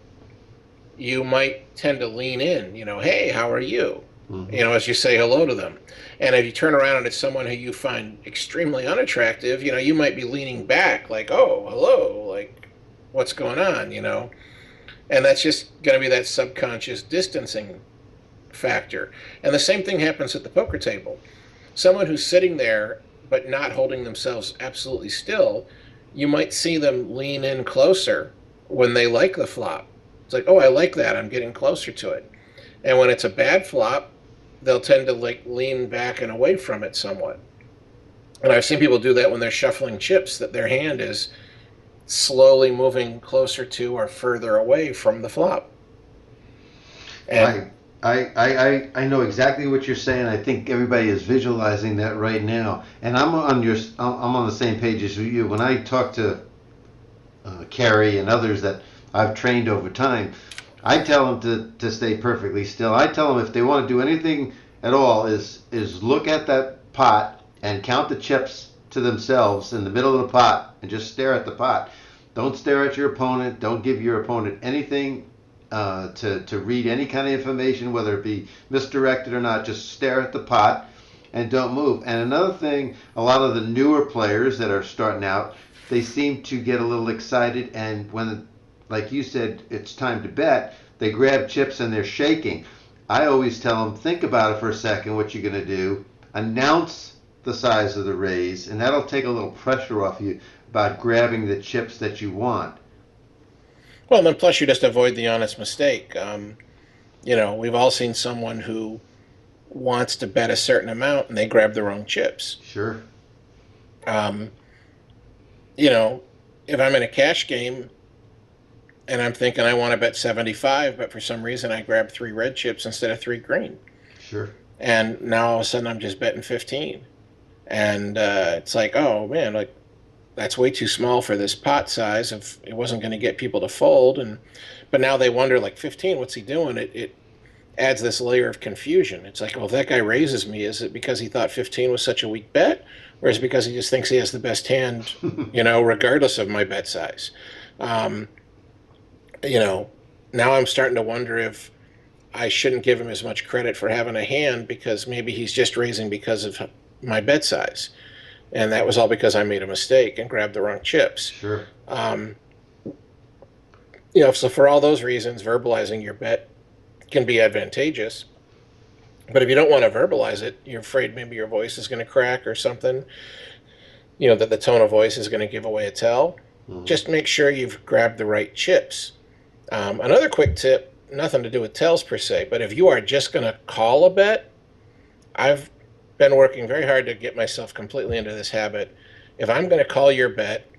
you might tend to lean in, hey, how are you? As you say hello to them. And if you turn around and it's someone who you find extremely unattractive, you might be leaning back like, oh, hello, like, what's going on, And that's just going to be that subconscious distancing factor. And the same thing happens at the poker table. Someone who's sitting there but not holding themselves absolutely still, you might see them lean in closer when they like the flop. It's like, oh, I like that. I'm getting closer to it. And when it's a bad flop, they'll tend to like lean back and away from it somewhat. And I've seen people do that when they're shuffling chips, that their hand is slowly moving closer to or further away from the flop. And I know exactly what you're saying. I think everybody is visualizing that right now, and I'm on the same page as you. When I talk to Carrie and others that I've trained over time, I tell them to stay perfectly still. I tell them if they want to do anything at all is look at that pot and count the chips to themselves in the middle of the pot and just stare at the pot. Don't stare at your opponent. Don't give your opponent anything to read any kind of information, whether it be misdirected or not. Just stare at the pot and don't move. And another thing, a lot of the newer players that are starting out, they seem to get a little excited, and when, like you said, it's time to bet, they grab chips and they're shaking. I always tell them, think about it for a second, what you're going to do. Announce the size of the raise, and that'll take a little pressure off you about grabbing the chips that you want. Well, and then plus you just avoid the honest mistake. We've all seen someone who wants to bet a certain amount and they grab the wrong chips. Sure. If I'm in a cash game and I'm thinking I want to bet 75, but for some reason I grab 3 red chips instead of 3 green. Sure. And now all of a sudden I'm just betting 15. And it's like, oh man, like that's way too small for this pot size. If it wasn't going to get people to fold, but now they wonder like 15, what's he doing? It adds this layer of confusion. It's like, well, if that guy raises me, is it because he thought 15 was such a weak bet, or is it because he just thinks he has the best hand, regardless of my bet size? Um, you know, now I'm starting to wonder if I shouldn't give him as much credit for having a hand because maybe he's just raising because of my bet size. And that was all because I made a mistake and grabbed the wrong chips. Sure. Um, so for all those reasons, verbalizing your bet can be advantageous. But if you don't want to verbalize it, you're afraid maybe your voice is going to crack or something, that the tone of voice is going to give away a tell. Mm-hmm. Just make sure you've grabbed the right chips. Another quick tip, nothing to do with tells per se, but if you are just going to call a bet, I've been working very hard to get myself completely into this habit. If I'm going to call your bet,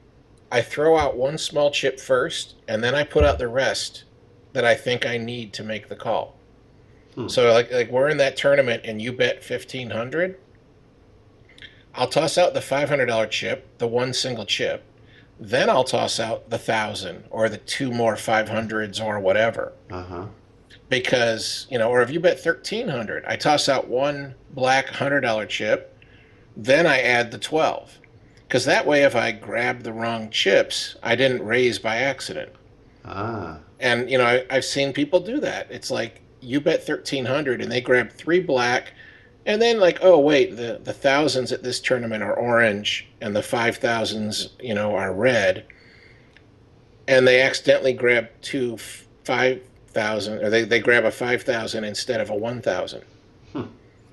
I throw out one small chip first, and then I put out the rest that I think I need to make the call. So like we're in that tournament and you bet 1,500, I'll toss out the $500 chip, the one single chip. Then I'll toss out the 1,000 or the two more 500s or whatever. Uh-huh. Because, or if you bet 1,300, I toss out one black $100 chip, then I add the 12. Because that way, if I grab the wrong chips, I didn't raise by accident. Ah. And, I've seen people do that. It's like you bet 1,300 and they grab three black, and then like, oh, wait, the thousands at this tournament are orange and the 5,000s, are red. And they accidentally grab two 5,000, or they grab a 5,000 instead of a 1,000.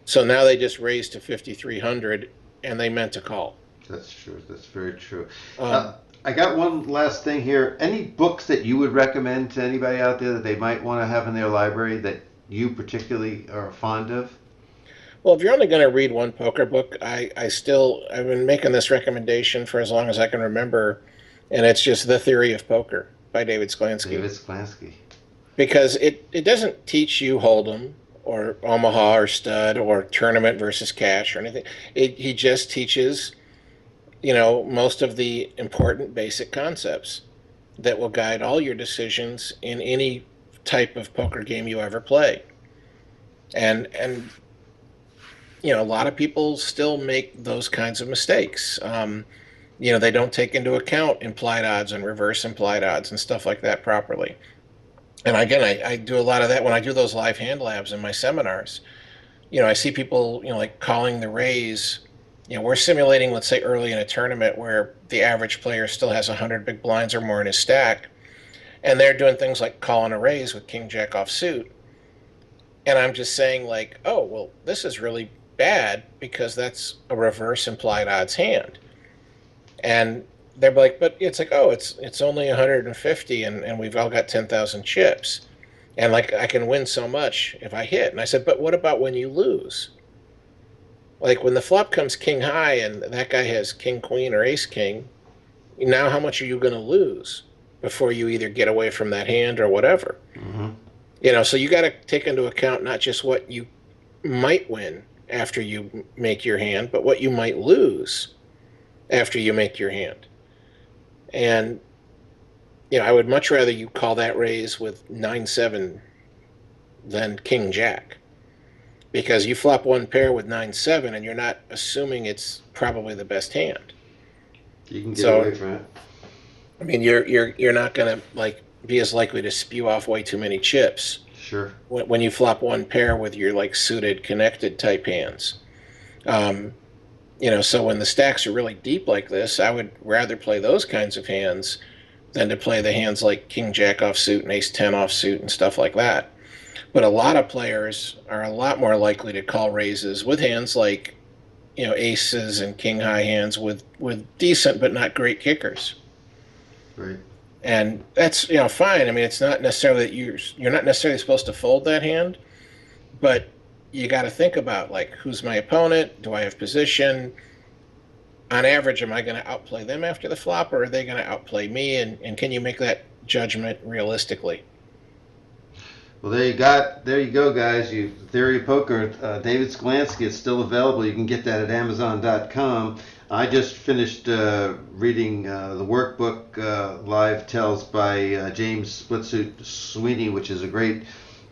So now they just raised to 5,300 and they meant to call. That's true. That's very true. I got one last thing here. Any books that you would recommend to anybody out there that they might want to have in their library that you particularly are fond of? Well, if you're only going to read one poker book, I've been making this recommendation for as long as I can remember, and it's just The Theory of Poker by David Sklansky. David Sklansky. Because it doesn't teach you Hold'em or Omaha or Stud or tournament versus cash or anything. He just teaches, most of the important basic concepts that will guide all your decisions in any type of poker game you ever play. And a lot of people still make those kinds of mistakes. They don't take into account implied odds and reverse implied odds and stuff like that properly. And again, I do a lot of that when I do those live hand labs in my seminars. I see people, like calling the raise. We're simulating, let's say, early in a tournament where the average player still has 100 big blinds or more in his stack. And they're doing things like calling a raise with king jack offsuit. And I'm just saying, like, oh, well, this is really bad because that's a reverse implied odds hand. And they're like, but it's like, oh, it's only 150 and we've all got 10,000 chips. And like, I can win so much if I hit. And I said, but what about when you lose? Like when the flop comes king high and that guy has king queen or ace king, now how much are you going to lose before you either get away from that hand or whatever? Mm-hmm. So you got to take into account not just what you might win after you make your hand, but what you might lose after you make your hand. And, I would much rather you call that raise with 9-7 than king jack. Because you flop one pair with 9-7 and you're not assuming it's probably the best hand. You can get away from it. I mean, you're not going to like be as likely to spew off way too many chips. Sure. When you flop one pair with your like suited connected type hands. So when the stacks are really deep like this, I would rather play those kinds of hands than to play the hands like king jack offsuit and ace 10 offsuit and stuff like that. But a lot of players are a lot more likely to call raises with hands like, aces and king high hands with decent but not great kickers. Right. And that's, fine. I mean, it's not necessarily that you're not necessarily supposed to fold that hand, but you got to think about, like, who's my opponent? Do I have position? On average, am I going to outplay them after the flop, or are they going to outplay me? And can you make that judgment realistically? Well, there you go, guys. Theory of Poker. David Sklansky is still available. You can get that at Amazon.com. I just finished reading the workbook Live Tells by James Splitsuit Sweeney, which is a great,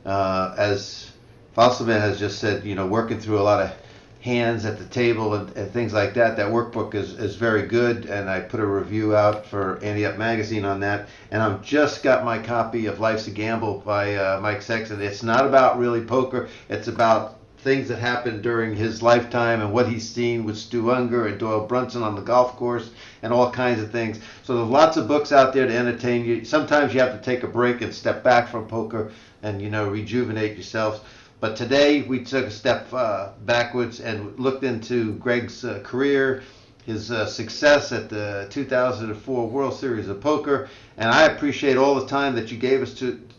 as Fossilman has just said, working through a lot of hands at the table and things like that. That workbook is very good, and I put a review out for Andy Up Magazine on that. And I've just got my copy of Life's a Gamble by Mike Sexton. It's not about really poker. It's about things that happened during his lifetime and what he's seen with Stu Unger and Doyle Brunson on the golf course and all kinds of things. So there's lots of books out there to entertain you. Sometimes you have to take a break and step back from poker and rejuvenate yourselves. But today we took a step backwards and looked into Greg's career, his success at the 2004 World Series of Poker, and I appreciate all the time that you gave us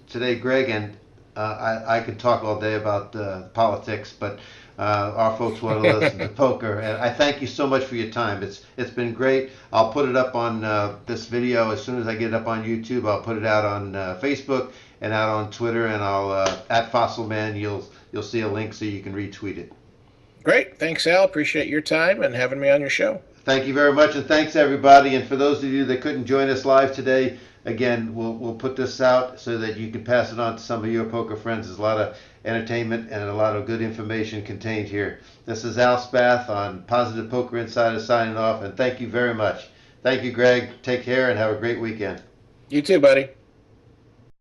today, Greg. And I could talk all day about politics, but our folks want to listen to poker. And I thank you so much for your time. It's been great. I'll put it up on this video as soon as I get it up on YouTube. I'll put it out on Facebook and out on Twitter, and I'll at Fossilman. You'll see a link so you can retweet it. Great. Thanks, Al. Appreciate your time and having me on your show. Thank you very much, and thanks everybody. And for those of you that couldn't join us live today, again, we'll put this out so that you can pass it on to some of your poker friends. There's a lot of entertainment and a lot of good information contained here. This is Al Spath on Positive Poker Insiders signing off, and thank you very much. Thank you, Greg. Take care and have a great weekend. You too, buddy.